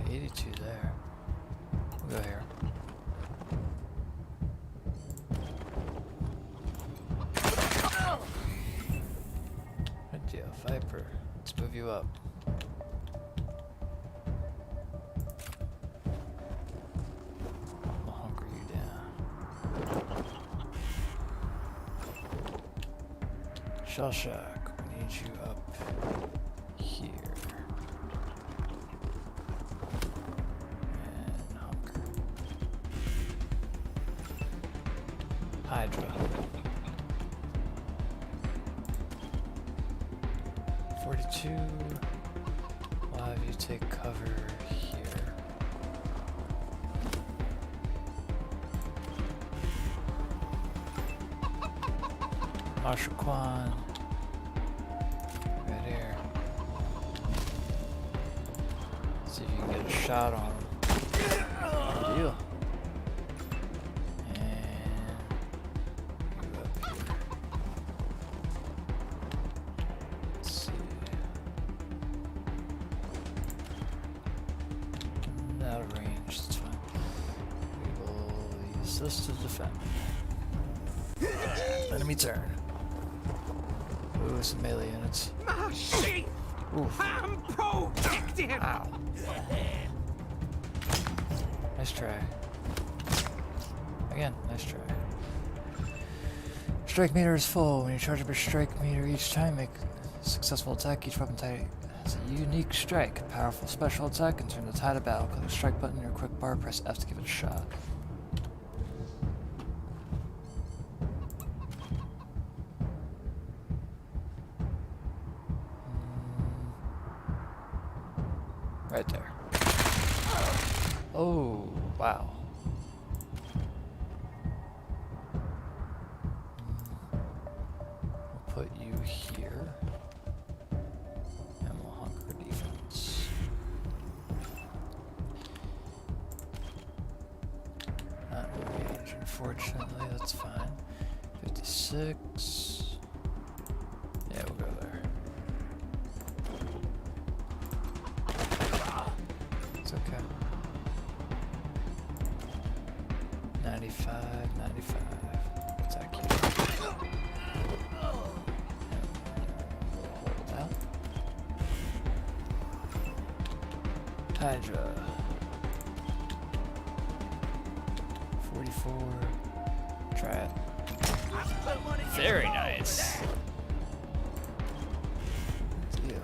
42, 82 there. We'll go here. Good deal, Viper. Let's move you up. I'll hunker you down. Shell Shock, we need you up here. And hunker. Hydra. 42. We'll have you take cover here. Marshal Quan. Right here. See if you can get a shot on him. Good deal. This to defend. Enemy turn. Ooh, some melee units. Oh, shit! Oof. I'm protected! Ow. Nice try. Again, nice try. Strike meter is full. When you charge up your strike meter each time, make a successful attack. Each weapon type has a unique strike. A powerful special attack can turn the tide of battle. Click the strike button in your quick bar, press F to give it a shot. Right there. Oh, wow. We'll put you unfortunately. That's fine. 56. Yeah, we'll go there. It's okay. 95, 95. Attack you. Hold out. Hydra. 44. Try it. Very nice. Yeah.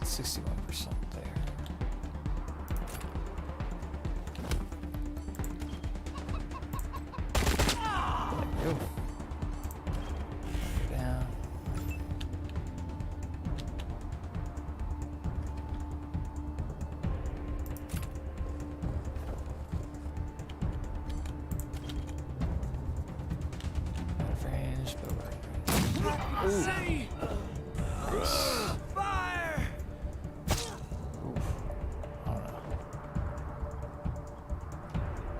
It's 61% there. There we go. Down. Out of range, but we're in range. Fire!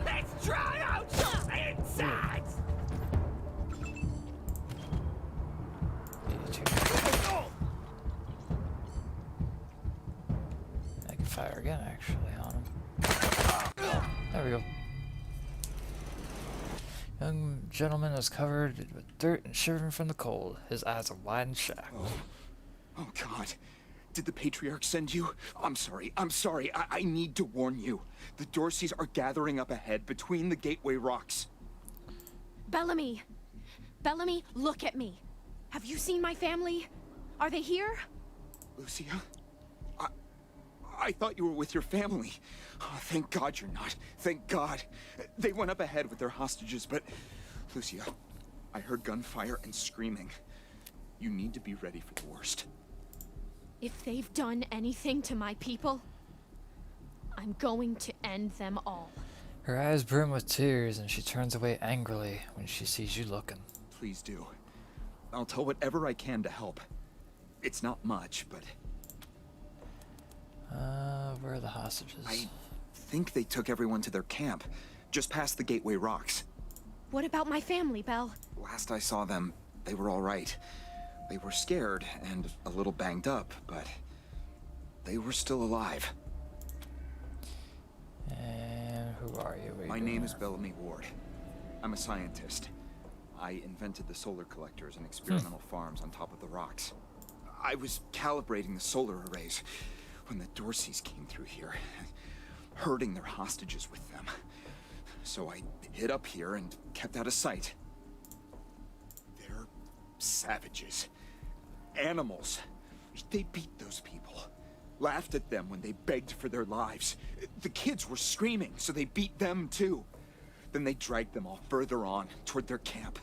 Let's try out some insides! I can fire again, actually, on him. There we go. Young gentleman is covered with dirt and shivering from the cold. His eyes are wide and shy. Oh, God. Did the Patriarch send you? I'm sorry. I need to warn you. The Dorseys are gathering up ahead between the Gateway Rocks. Bellamy! Bellamy, look at me. Have you seen my family? Are they here? Lucia? I thought you were with your family. Oh, thank God you're not. Thank God. They went up ahead with their hostages, but... Lucia, I heard gunfire and screaming. You need to be ready for the worst. If they've done anything to my people, I'm going to end them all. Her eyes brim with tears, and she turns away angrily when she sees you looking. Please do. I'll tell whatever I can to help. It's not much, but... Where are the hostages? I think they took everyone to their camp, just past the Gateway Rocks. What about my family, Belle? Last I saw them, they were all right. They were scared and a little banged up, but they were still alive. And who are you? My name is Bellamy Ward. I'm a scientist. I invented the solar collectors and experimental farms on top of the rocks. I was calibrating the solar arrays when the Dorseys came through here, herding their hostages with them. So I hid up here and kept out of sight. They're savages. Animals. They beat those people. Laughed at them when they begged for their lives. The kids were screaming, so they beat them too. Then they dragged them all further on, toward their camp.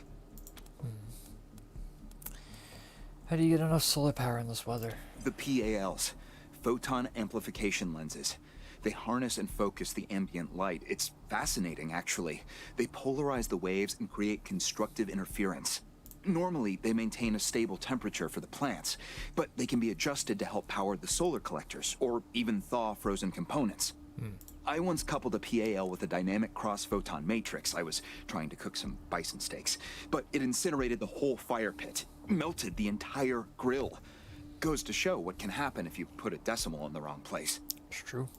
How do you get enough solar power in this weather? The PALs. Photon amplification lenses. They harness and focus the ambient light. It's fascinating, actually. They polarize the waves and create constructive interference. Normally, they maintain a stable temperature for the plants, but they can be adjusted to help power the solar collectors, or even thaw frozen components. I once coupled a PAL with a dynamic cross-photon matrix. I was trying to cook some bison steaks, but it incinerated the whole fire pit, melted the entire grill. Goes to show what can happen if you put a decimal in the wrong place. It's true.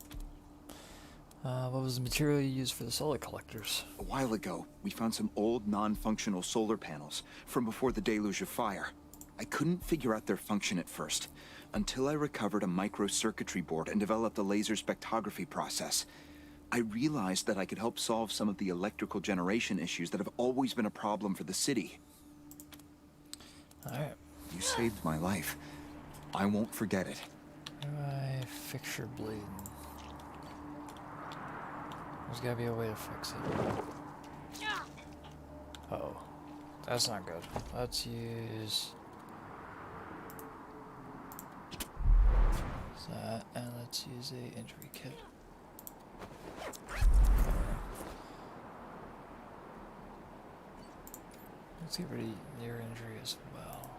What was the material you used for the solar collectors? A while ago, we found some old non-functional solar panels from before the deluge of fire. I couldn't figure out their function at first, until I recovered a microcircuitry board and developed a laser spectrography process. I realized that I could help solve some of the electrical generation issues that have always been a problem for the city. Alright. You saved my life. I won't forget it. How do I fix your bleeding? There's gotta be a way to fix it. Oh, that's not good. Let's use that, and let's use a injury kit. Let's get rid of your injury as well.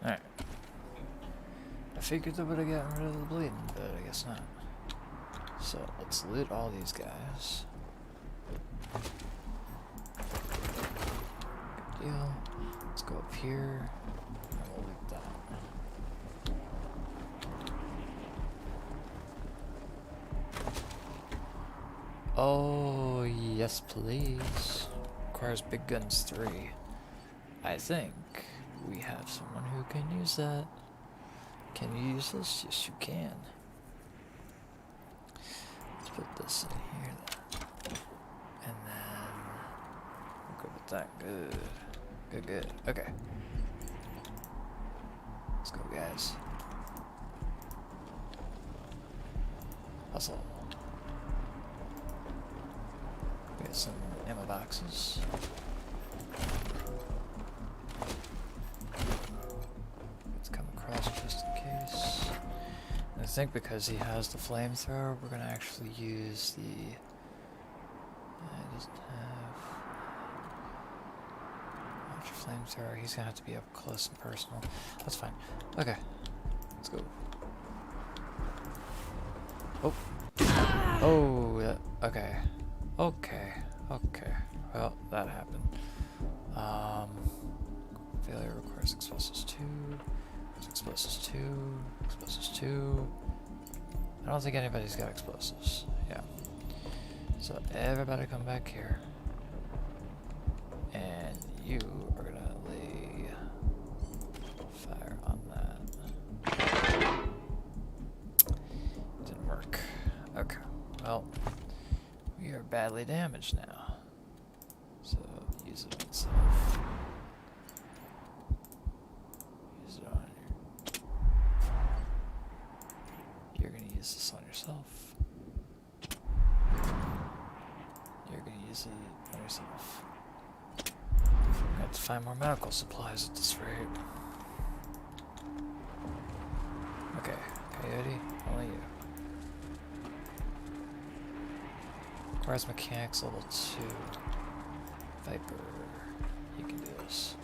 Alright. figured that would have gotten rid of the bleeding, but I guess not. So let's loot all these guys. Good deal. Let's go up here and we'll loot that. Oh, yes, please. Requires big guns 3. I think we have someone who can use that. Can you use this? Yes, you can. Let's put this in here then. And then we'll go with that. Good. Good, good. Okay. Let's go, guys. Hustle. We got some ammo boxes. Let's come across just in case. And I think because he has the flamethrower, we're gonna actually use the. He doesn't have much flamethrower. He's gonna have to be up close and personal. That's fine. Okay, let's go. Oh, oh, okay. Okay, okay. Well, that happened. Failure requires explosives 2. Explosives 2. Explosives 2. I don't think anybody's got explosives. Yeah. So everybody come back here. And you are gonna lay fire on that. Didn't work. Okay. Well. We are badly damaged now, so use it on yourself. Use it on You're gonna use this on yourself. You're gonna use it on yourself. We have to find more medical supplies at this rate. Okay, Coyote, only you. Requires mechanics level 2. Viper, you can do this.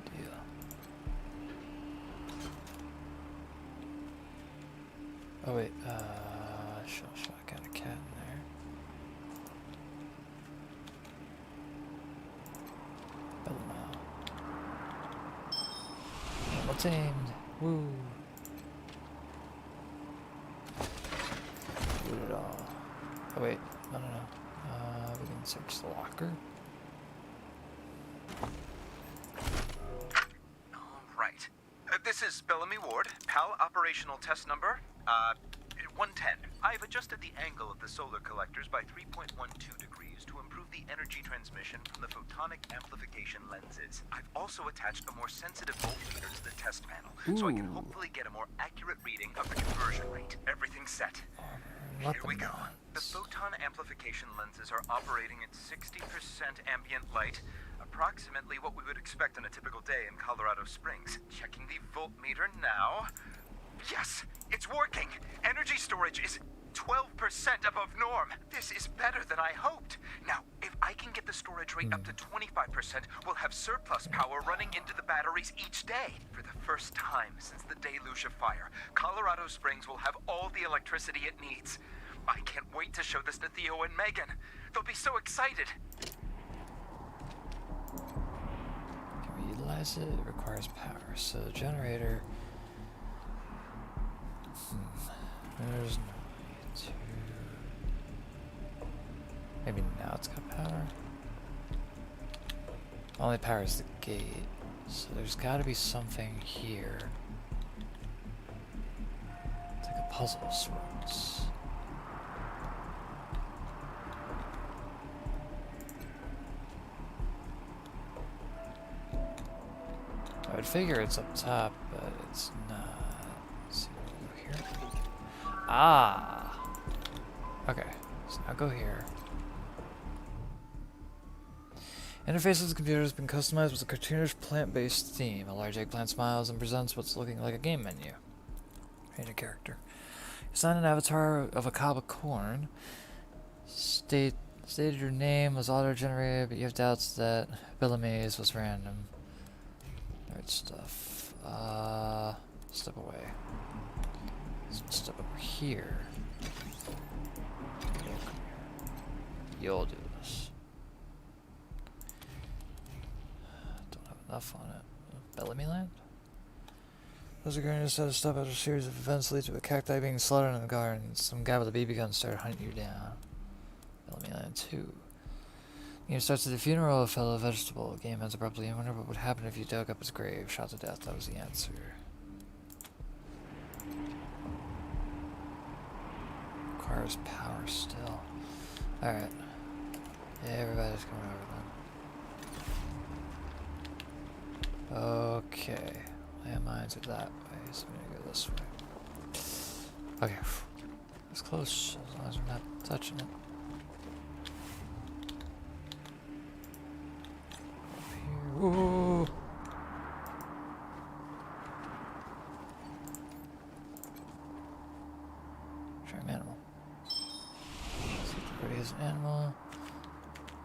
Deal. Oh wait, shot got a cat in there. Bellamau. Well tamed. Woo. Loot it all. Oh wait, no. We can search the locker. Alright. This is Bellamy Ward, PAL operational test number, 110. I've adjusted the angle of the solar collectors by 3.12 degrees to improve the energy transmission from the photonic amplification lenses. I've also attached a more sensitive voltmeter to the test panel, so I can hopefully get a more accurate reading of the conversion rate. Everything's set. Here we go. The photon amplification lenses are operating at 60% ambient light, approximately what we would expect on a typical day in Colorado Springs. Checking the voltmeter now. Yes, it's working. Energy storage is 12% above norm. This is better than I hoped. Now, if I can get the storage rate up to 25%, we'll have surplus power running into the batteries each day. For the first time since the deluge of fire, Colorado Springs will have all the electricity it needs. I can't wait to show this to Theo and Megan. They'll be so excited. Can we utilize it? It requires power. So the generator. There's no way to. Maybe now it's got power. Only powers the gate. So there's got to be something here. It's like a puzzle of sorts. I would figure it's up top, but it's not. Let's see, we'll go here. Ah! Okay, so now go here. Interface of the computer has been customized with a cartoonish plant-based theme. A large eggplant smiles and presents what's looking like a game menu. Create a character. Assign an avatar of a cob of corn. State Stated your name was auto-generated, but you have doubts that Bellamy's was random. Alright, stuff. Step away. Step over here. You'll do this. Don't have enough on it. Bellamy Land? Those are going to set a stop after a series of events lead to a cacti being slaughtered in the garden. Some guy with a BB gun started hunting you down. Bellamy Land 2. The game starts with the funeral of a fellow vegetable. The game ends abruptly. I wonder what would happen if you dug up his grave. Shot to death. That was the answer. Requires power still. Alright. Yeah, everybody's coming over then. Okay. Landmines are that way, so I'm gonna go this way. Okay. It's close, as long as we're not touching it. Up here. Ooh. Charm animal. Secret is an animal.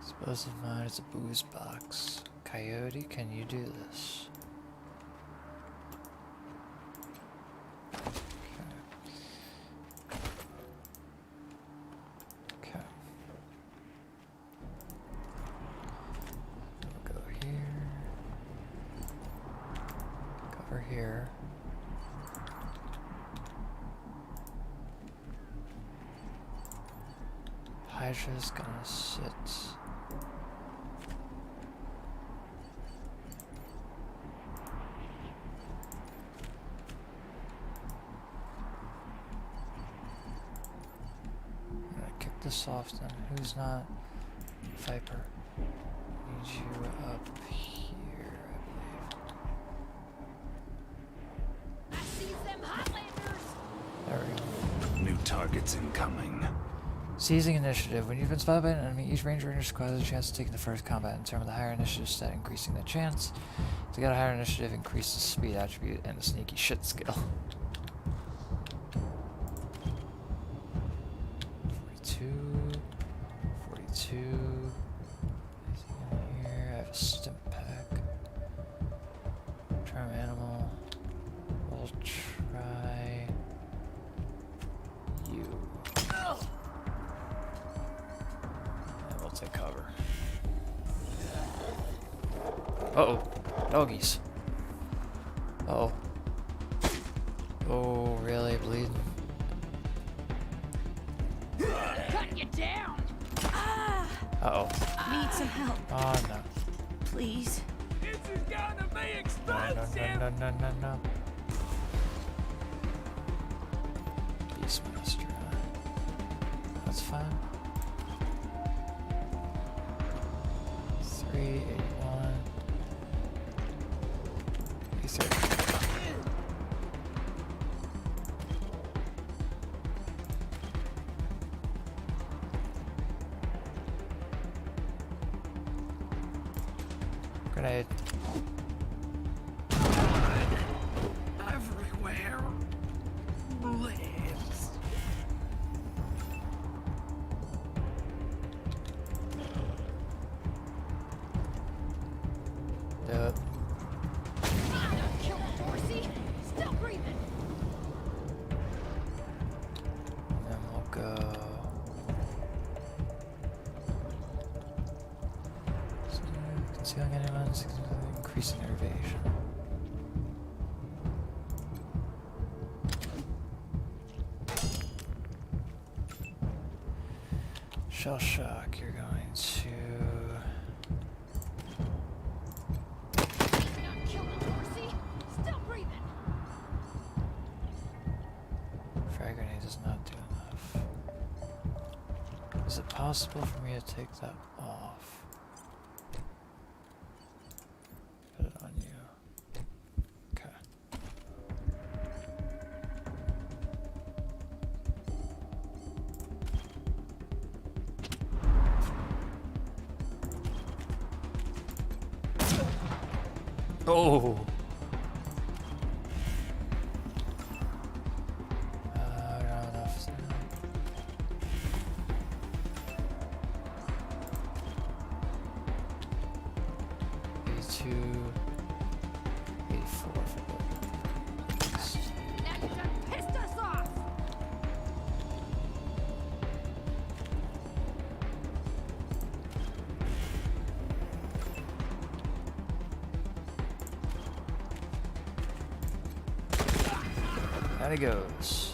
Explosive mine, it's a booze box. Coyote, can you do this? Okay. We'll go here. Cover here. Hydra's gonna sit. This often. Who's not? Viper. Need you up here, I believe. I see them Highlanders. There we go. New targets incoming. Seizing initiative. When you've been spotted by an enemy, each ranger in your squad has a chance to take the first combat and determine the higher initiative stat, increasing the chance. To get a higher initiative, increase the speed attribute and the sneaky shit skill. 42. Anything in here? I have a stim pack. Charm animal. We'll try you. And we'll take cover. Uh-oh. Doggies. Uh-oh. Oh, really? Bleeding? Cutting you down. Uh-oh. Need some help. Oh, no. Please. This is gonna be expensive. No. Beastmaster, huh? That's fine. 381. 83. Grenade. Everywhere. Blitz. Do it. Kill Dorsey. Still breathing. And then we'll go. Concealing anyone, increasing their evasion. Shell shock, you're going to. Not killing Dorsey. Still breathing. Frag grenade does not do enough. Is it possible for me to take that off? Put it on you. Okay. Oh! I don't have enough. 82, 84 for the Now you done pissed us off! There he goes.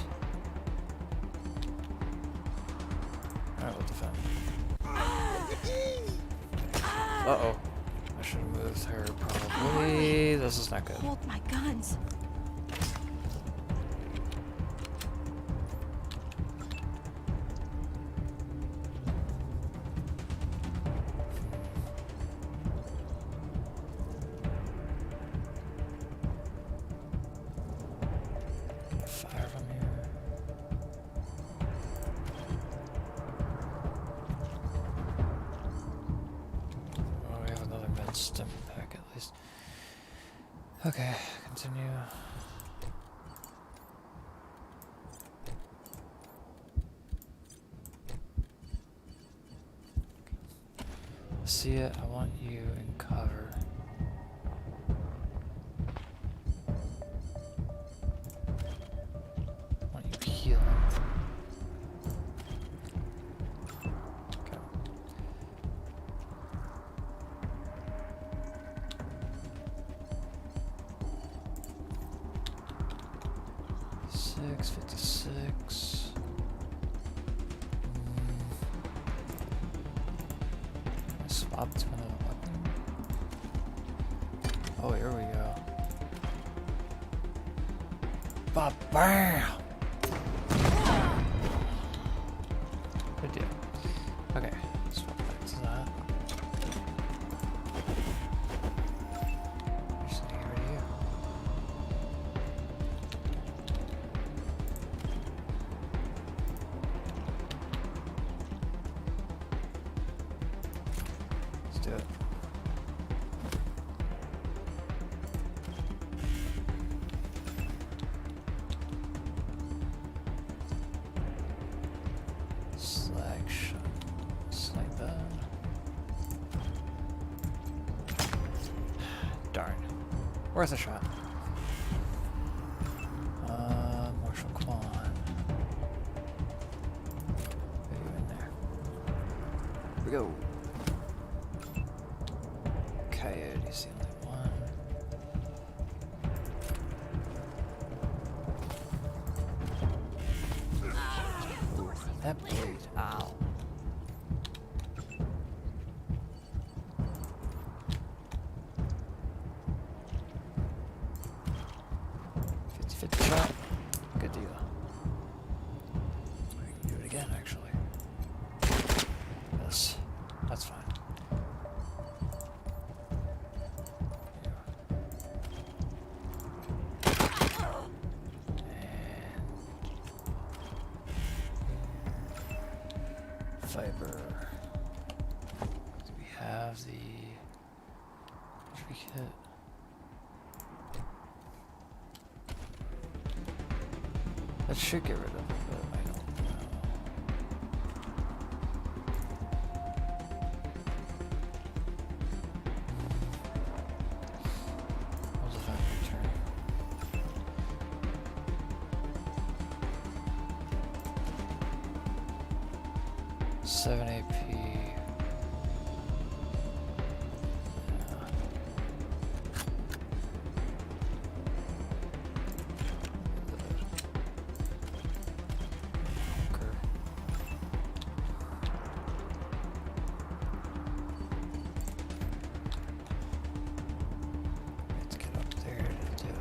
Alright, we'll defend. Uh-oh. I should have moved her, probably. This is not good. Hold my guns. Fire from here. Oh, we have another med stim pack at least. Okay, continue. See it, I want you in cover. I want you healing. Okay. $6.56. Swap to another weapon. Oh, here we go. Ba bam! Good deal. Okay, swap back to that. Just get rid of you. Let's do it. Selection. Like that. Darn. Worth a shot. Marshall Quan. Put you in there. Here we go. Coyote's the only one. Ooh, that blade. Ow. $50 shot. Good deal. We can do it again, actually. Yes. That's fine. Fiber. Do we have the kit? That should get rid of it, but I don't know. We'll defend return. $7 AP. Let's get up there to do it.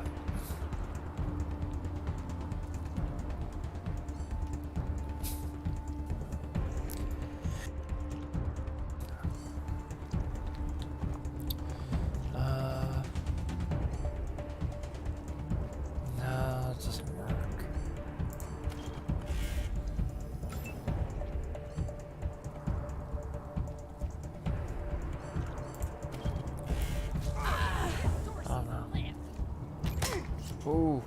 No, it doesn't work. Oh no. Ooh.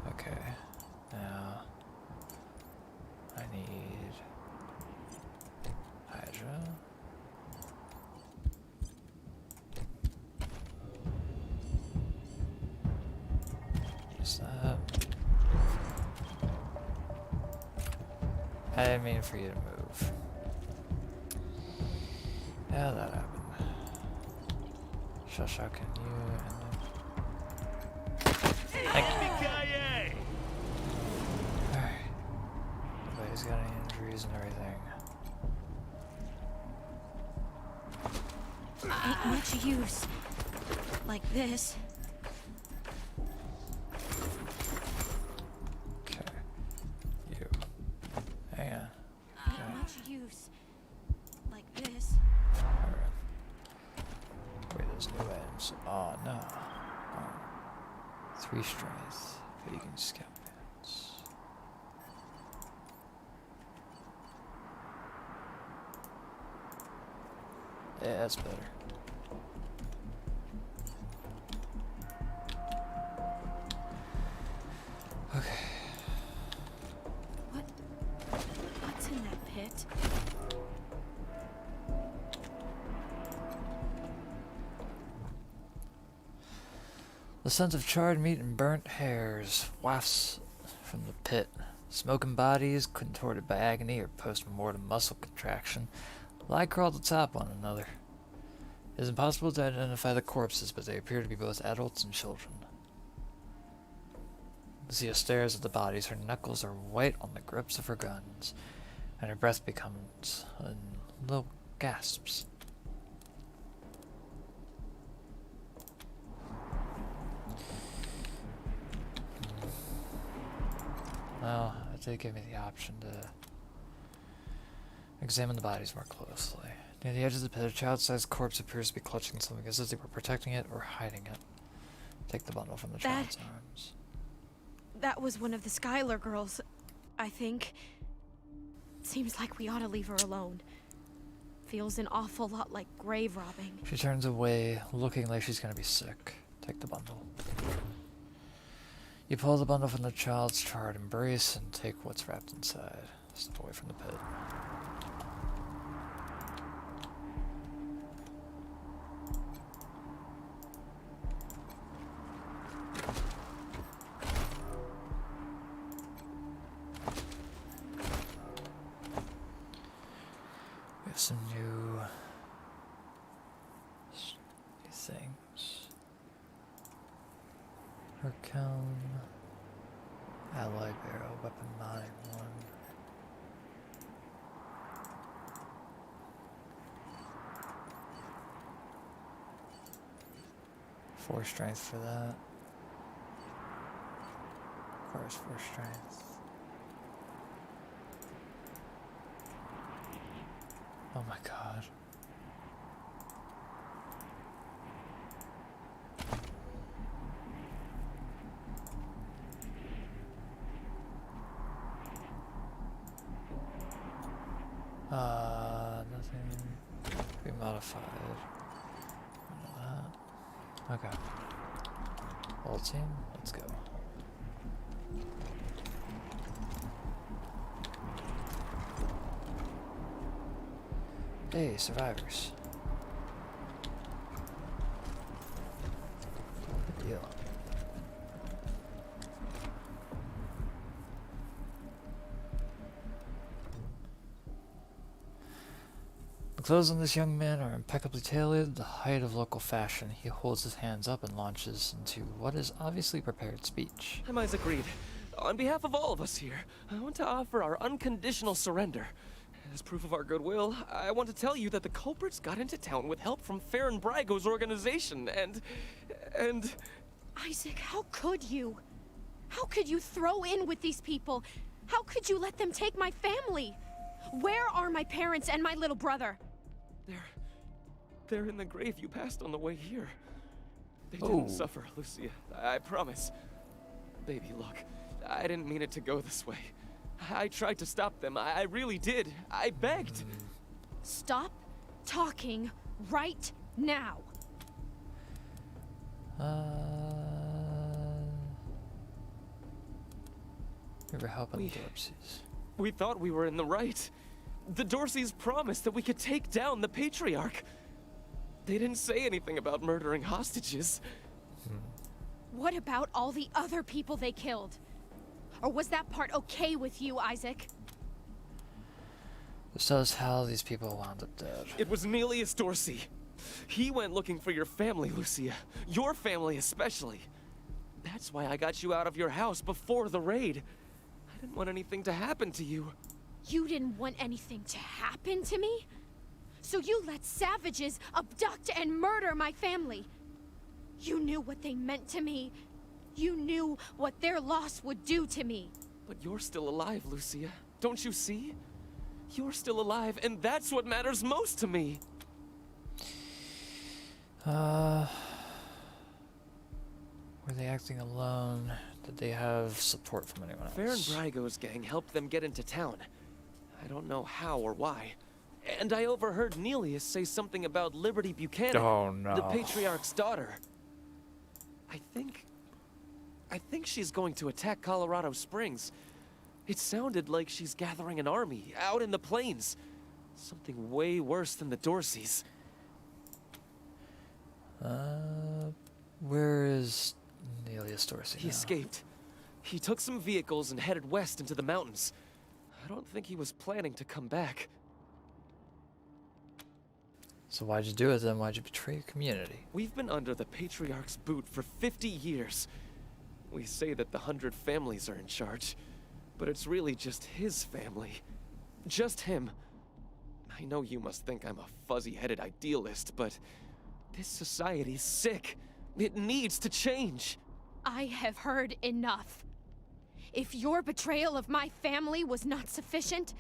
Okay. Now I need Hydra. I didn't mean for you to move. Yeah, that happened. Shush, how can you Thank you. Alright. Nobody's got any injuries and everything. Ain't much use. Like this. Okay. You. Hang on. Ain't much use. Like this. Alright. Wait, there's new items. Oh no. Oh. 3 strength. Vegan scout pants. Yeah, that's better. Okay. What's in that pit? The scent of charred meat and burnt hairs wafts from the pit. Smoking bodies, contorted by agony or post-mortem muscle contraction, lie curled atop one another. It is impossible to identify the corpses, but they appear to be both adults and children. Zia stares at the bodies. Her knuckles are white on the grips of her guns, and her breath becomes in little gasps. Well, it did give me the option to examine the bodies more closely. Near the edge of the pit, a child-sized corpse appears to be clutching something as if they were protecting it or hiding it. Take the bundle from the child's arms. That was one of the Skylar girls, I think. Seems like we ought to leave her alone. Feels an awful lot like grave robbing. She turns away, looking like she's gonna be sick. Take the bundle. You pull the bundle from the child's charred embrace and take what's wrapped inside. Step away from the pit. We have some new things. Hercom, alloy barrel, weapon modding 1. Four strength for that. Requires 4 strength. Oh my god. Nothing to be modified. Okay. Whole team, let's go. Hey, survivors. Good deal. The clothes on this young man are impeccably tailored, the height of local fashion. He holds his hands up and launches into what is obviously prepared speech. I'm Isaac Reed. On behalf of all of us here, I want to offer our unconditional surrender. As proof of our goodwill, I want to tell you that the culprits got into town with help from Farron Brago's organization, and... Isaac, how could you? How could you throw in with these people? How could you let them take my family? Where are my parents and my little brother? They're in the grave you passed on the way here. They didn't suffer, Lucia. I promise. Baby, look, I didn't mean it to go this way. I tried to stop them. I really did. I begged. Stop talking right now. We were helping the Dorseys. We thought we were in the right. The Dorseys promised that we could take down the Patriarch. They didn't say anything about murdering hostages. What about all the other people they killed? Or was that part okay with you, Isaac? This tells how these people wound up dead. It was Nelius Dorsey. He went looking for your family, Lucia. Your family especially. That's why I got you out of your house before the raid. I didn't want anything to happen to you. You didn't want anything to happen to me? So you let savages abduct and murder my family. You knew what they meant to me. You knew what their loss would do to me. But you're still alive, Lucia. Don't you see? You're still alive, and that's what matters most to me. Were they acting alone? Did they have support from anyone else? Farron Brygo's gang helped them get into town. I don't know how or why. And I overheard Nelius say something about Liberty Buchanan, Oh, no. the Patriarch's daughter. I think she's going to attack Colorado Springs. It sounded like she's gathering an army out in the plains. Something way worse than the Dorseys. Where is Nelius Dorsey He now? escaped. He took some vehicles and headed west into the mountains. I don't think he was planning to come back. So why'd you do it then? Why'd you betray your community? We've been under the Patriarch's boot for 50 years. We say that the 100 families are in charge, but it's really just his family. Just him. I know you must think I'm a fuzzy-headed idealist, but this society's sick. It needs to change. I have heard enough. If your betrayal of my family was not sufficient,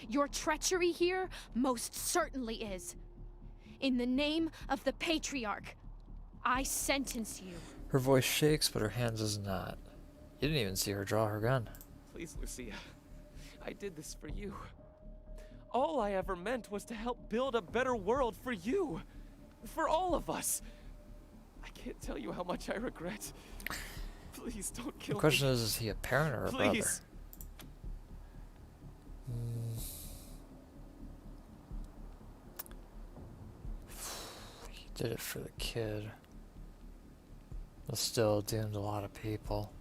your treachery here most certainly is. In the name of the Patriarch, I sentence you. Her voice shakes, but her hands does not. You didn't even see her draw her gun. Please, Lucia. I did this for you. All I ever meant was to help build a better world for you. For all of us. I can't tell you how much I regret. Please don't kill me. The question is he a parent or a brother? Please. He did it for the kid. But still doomed a lot of people.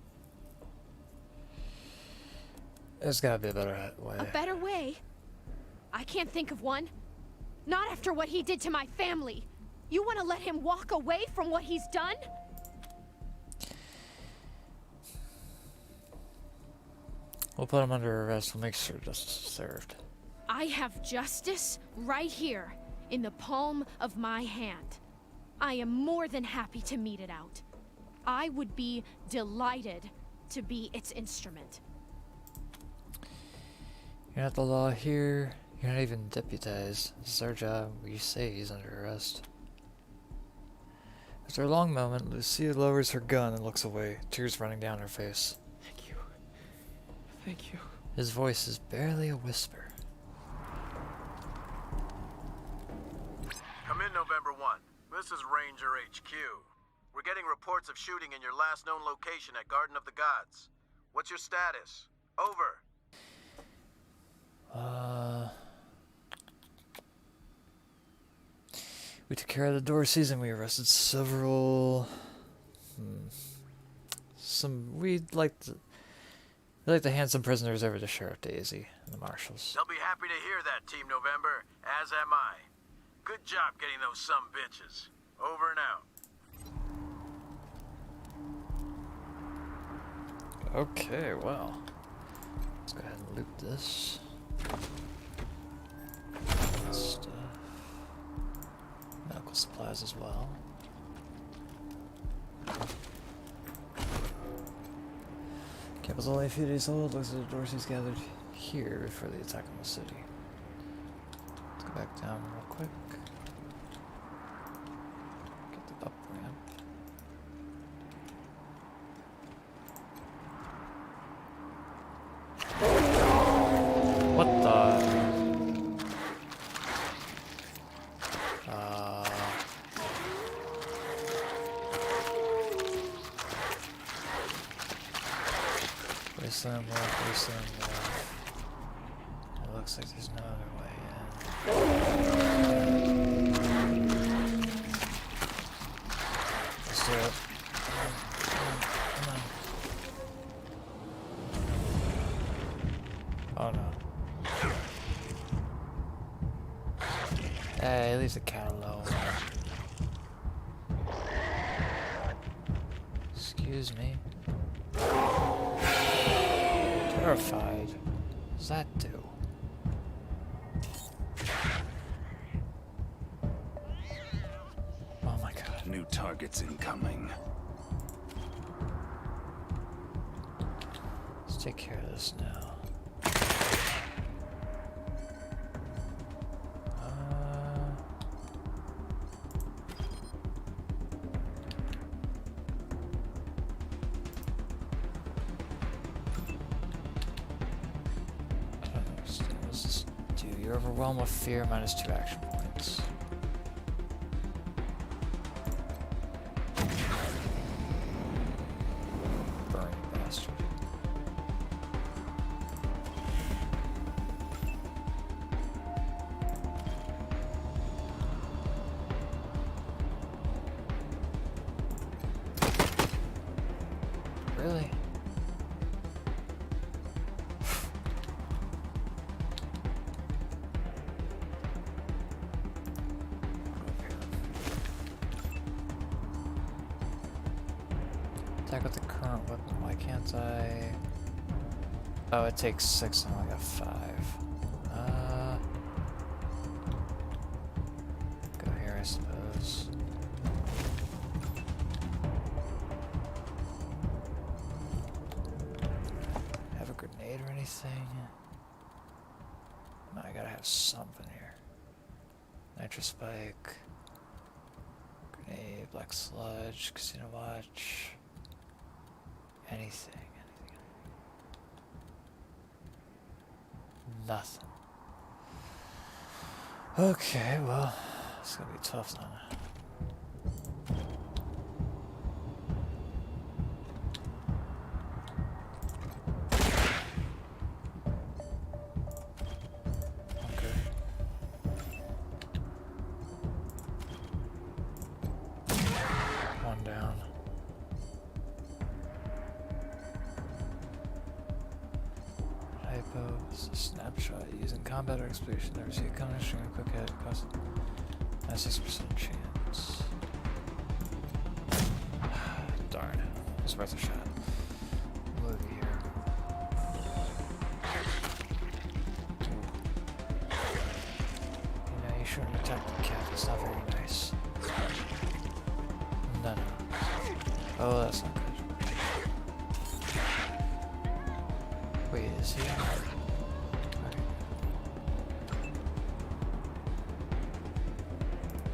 There's gotta be a better way. A better way? I can't think of one. Not after what he did to my family. You want to let him walk away from what he's done? We'll put him under arrest. We'll make sure justice is served. I have justice right here, in the palm of my hand. I am more than happy to mete it out. I would be delighted to be its instrument. You're not the law here. You're not even deputized. This is our job. We say he's under arrest. After a long moment, Lucia lowers her gun and looks away, tears running down her face. Thank you. Thank you. His voice is barely a whisper. Come in, November 1. This is Ranger HQ. We're getting reports of shooting in your last known location at Garden of the Gods. What's your status? Over. We took care of the Dorseys and we arrested several. We'd like to hand some prisoners over to Sheriff Daisy and the marshals. They'll be happy to hear that, Team November, as am I. Good job getting those sumbitches. Over and out. Okay, well. Let's go ahead and loot this. Stuff. Medical supplies as well. Camp was only a few days old. Looks like the Dorseys gathered here before the attack on the city. Let's go back down real quick. Get the up ramp. What the? Wasteland left, Wasteland left. It looks like there's no other way in. Let's do it. Come on. Oh no. Hey, leave the cat alone. Excuse me. Terrified. What does that do? Oh my god. New targets incoming. Let's take care of this now. You're overwhelmed with fear, -2 action points. Burn, you bastard. Really? Attack with the current weapon. Why can't I? Oh, it takes 6 and I only got 5. Go here, I suppose. Have a grenade or anything? No, I gotta have something here. Nitro spike. Grenade, black sludge, casino watch. Anything. Nothing. Okay, well, it's gonna be tough then. Okay. One down. It's a snapshot using combat or exploration. Never see a combination of quick hit. Cost 96% chance. Darn. It's worth a shot. Move here. You know, you shouldn't attack the cat. It's not very nice. No, no. Oh, that's not good. Wait, is he?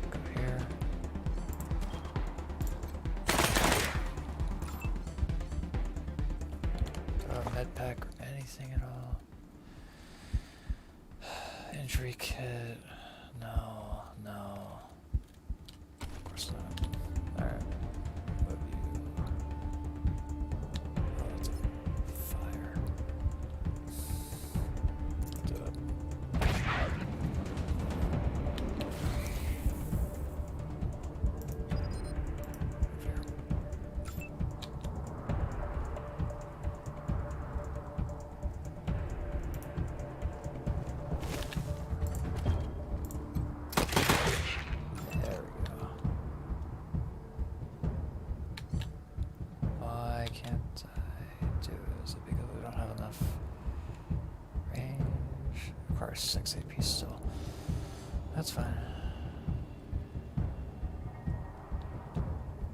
Go here. Do I have a med pack or anything at all? Injury kit. No, no. Of course not. Alright. Move you. Oh, it's a fire. Do it. There we go. Why can't I do it? Is it because we don't have enough range? Requires 6 AP still. That's fine.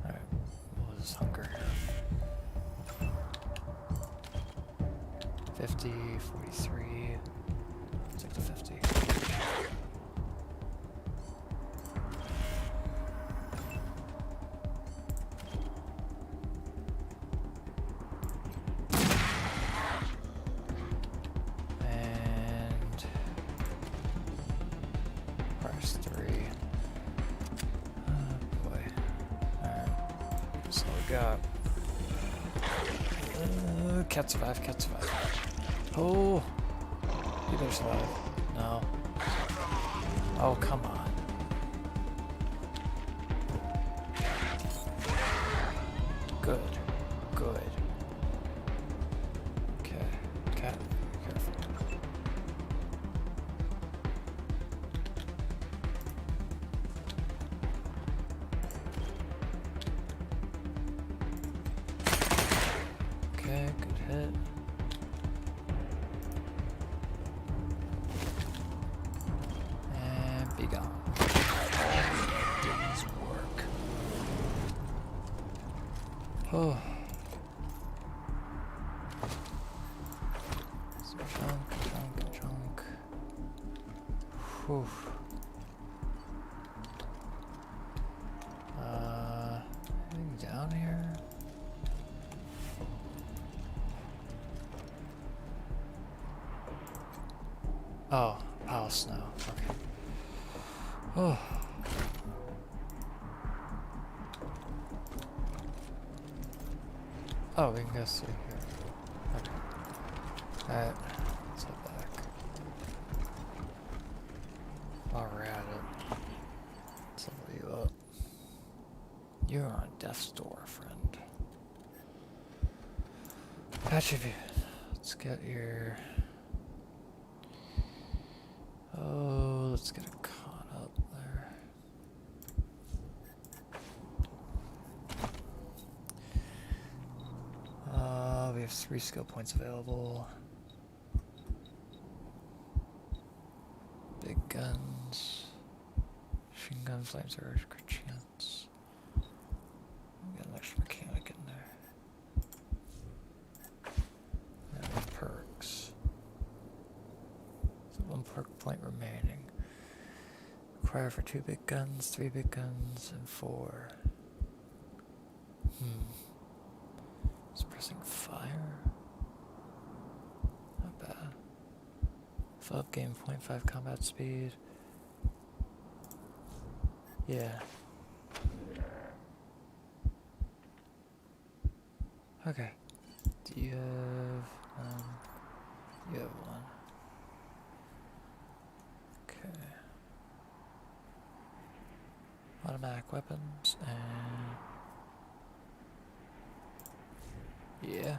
Alright, we'll just hunker. 50, 43. Take the 50. And price 3. Oh boy. Alright. So we got cat survive, cat survive. Oh, you better survive. No. Oh, come on. Good. Good. Okay. Cat, be careful. Okay, good hit. And be gone. Didn't work. Oh. Some junk. Whew. Anything down here? Oh, pile of snow. Okay. Oh. Oh, we can go through here. Okay. Alright. Let's head back. While we're at it, let's level you up. You're on death's door, friend. Attribute. Let's get your... Oh, let's get a con up there. We have 3 skill points available. Big guns. Machine gun, flamethrowers, crit chance. We got an extra mechanic in there. And perks. So 1 perk point remaining. Require for 2 big guns, 3 big guns, and 4. Suppressing fire? Not bad. 5 game point, 5 combat speed. Yeah. Okay. Do you have you have 1. Okay. Automatic weapons and yeah.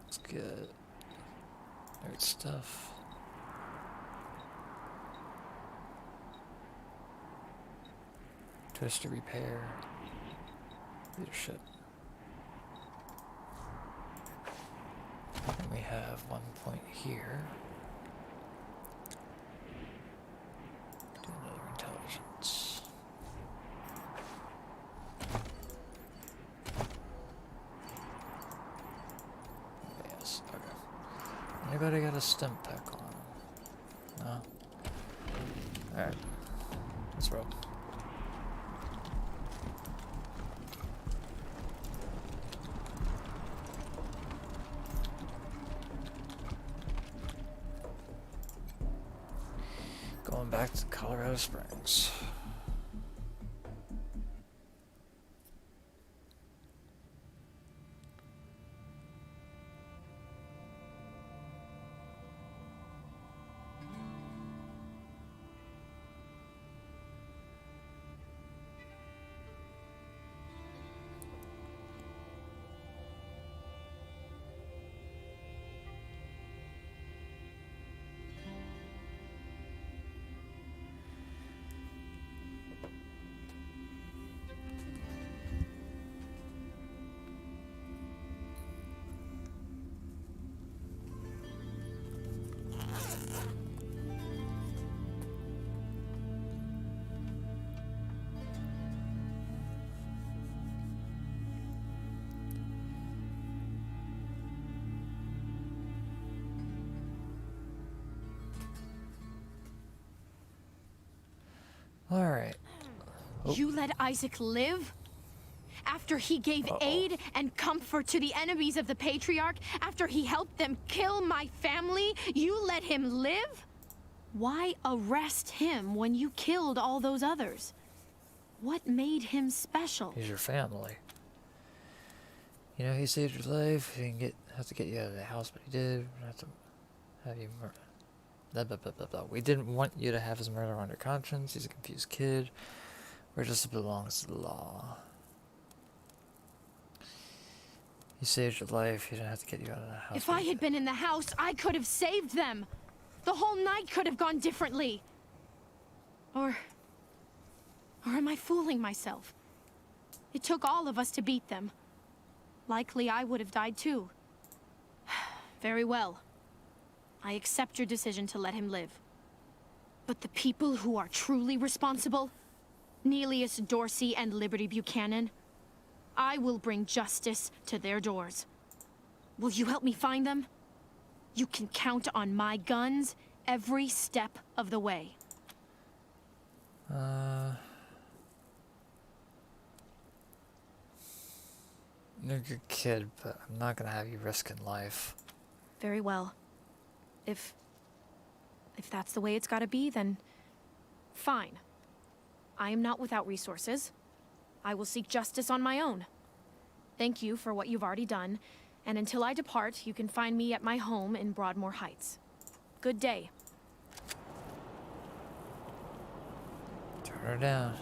Let's get nerd stuff. Twister repair. Leadership. And we have 1 point here. Do another intelligence. Yes, okay. Anybody got a stim pack on? No? Alright. Let's roll. Going back to Colorado Springs. Alright. Oh. You let Isaac live? After he gave aid and comfort to the enemies of the Patriarch? After he helped them kill my family? You let him live? Why arrest him when you killed all those others? What made him special? He's your family. You know, he saved your life. He didn't have to get you out of the house, but he did. We don't have to have you murder. Blah, blah, blah, blah, blah. We didn't want you to have his murder on your conscience. He's a confused kid. Or just belongs to the law. He saved your life. He didn't have to get you out of the house. If I had been in the house, I could have saved them. The whole night could have gone differently. Or am I fooling myself? It took all of us to beat them. Likely I would have died too. Very well. I accept your decision to let him live. But the people who are truly responsible, Neelius Dorsey and Liberty Buchanan, I will bring justice to their doors. Will you help me find them? You can count on my guns every step of the way. You're a good kid, but I'm not gonna have you risking life. Very well. If that's the way it's gotta be, then fine. I am not without resources. I will seek justice on my own. Thank you for what you've already done, and until I depart, you can find me at my home in Broadmoor Heights. Good day. Turn her down.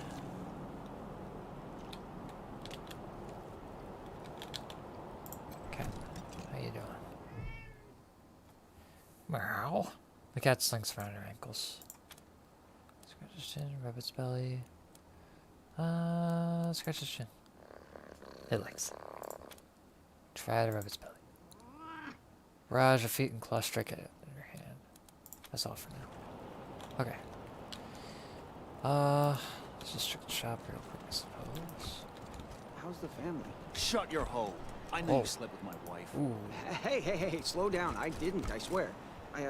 Cat, how you doing? Meow. The cat slinks around her ankles. Scratch his chin, rub its belly. Scratch his chin. It likes it. Try to rub its belly. Barrage of feet and claws strike at it in your hand. That's all for now. Okay. Let's just check the shop real quick, I suppose. How's the family? Shut your hole. I know you slept with my wife. Ooh. Hey, slow down. I didn't, I swear. I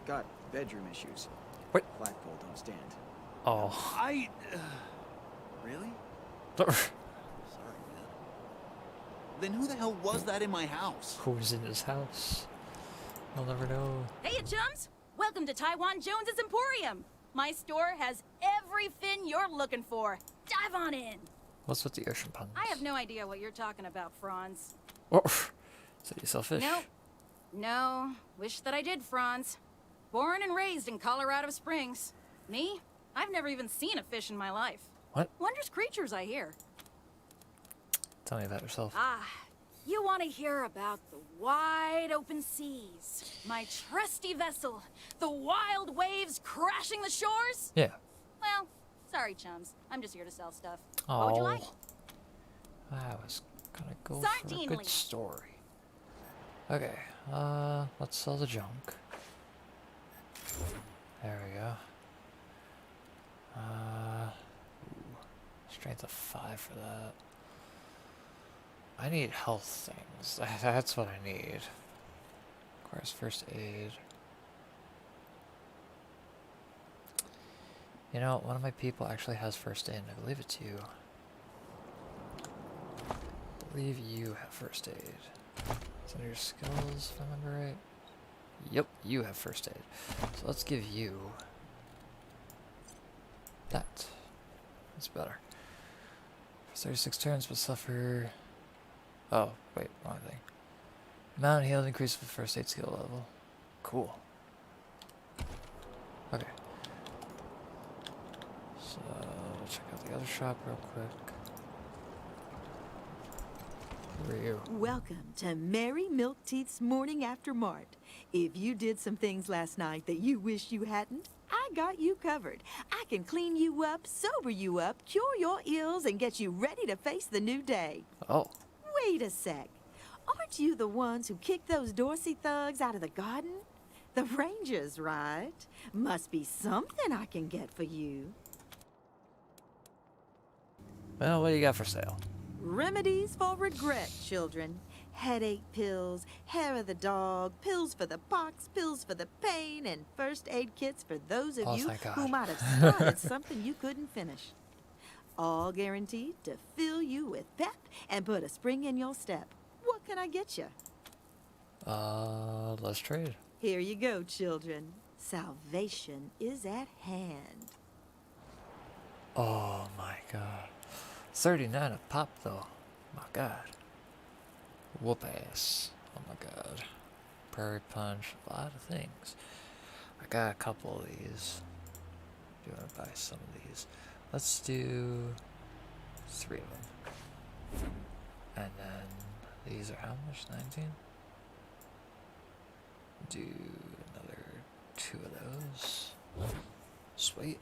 got bedroom issues. What? Flagpole don't stand. Oh. Really? Sorry, man. Then who the hell was that in my house? Who's in his house? I'll never know. Hey, chums! Welcome to Taiwan Jones's Emporium. My store has everything you're looking for. Dive on in. What's with the ocean puns? I have no idea what you're talking about, Franz. Oh, so you sell fish? Nope. No. Wish that I did, Franz. Born and raised in Colorado Springs. Me? I've never even seen a fish in my life. What? Wondrous creatures, I hear. Tell me about yourself. Ah, you want to hear about the wide open seas, my trusty vessel, the wild waves crashing the shores? Yeah. Well, sorry, chums. I'm just here to sell stuff. What would you like? I was gonna go for a good story. Okay, let's sell the junk. There we go. Strength of 5 for that. I need health things. That's what I need. Requires first aid. You know, one of my people actually has first aid. I believe it's you. I believe you have first aid. Is under your skills, if I remember right? Yep, you have first aid. So let's give you that. That's better. For 36 turns, but suffer. Oh, wait, wrong thing. Amount healed increases with first aid skill level. Cool. Okay. So, check out the other shop real quick. Who are you? Welcome to Mary Milkteeth's Morning After Mart. If you did some things last night that you wish you hadn't, I got you covered. I can clean you up, sober you up, cure your ills, and get you ready to face the new day. Oh. Wait a sec. Aren't you the ones who kicked those Dorsey thugs out of the garden? The Rangers, right? Must be something I can get for you. Well, what do you got for sale? Remedies for regret, children. Headache pills, hair of the dog, pills for the pox, pills for the pain, and first aid kits for those of you who might have started something you couldn't finish. All guaranteed to fill you with pep and put a spring in your step. What can I get you? Let's trade. Here you go, children. Salvation is at hand. Oh my god. 39 a pop though. My god. Whoop ass. Oh my god. Prairie punch. A lot of things. I got a couple of these. Do you want to buy some of these? Let's do 3 of them. And then these are how much? 19? Do another 2 of those. Sweet.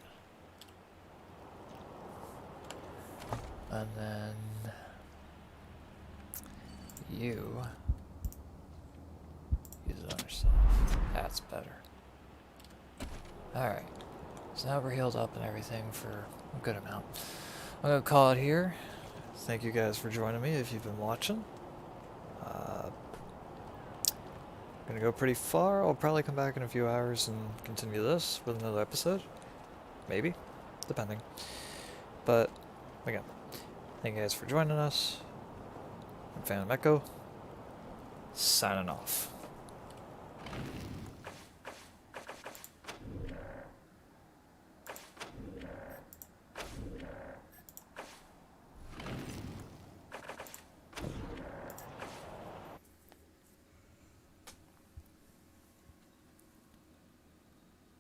And then you use it on yourself. That's better. Alright. So now we're healed up and everything for a good amount. I'm going to call it here. Thank you guys for joining me if you've been watching. Gonna go pretty far. I'll probably come back in a few hours and continue this with another episode. Maybe. Depending. But, again, thank you guys for joining us. I'm Phantom Echo, signing off.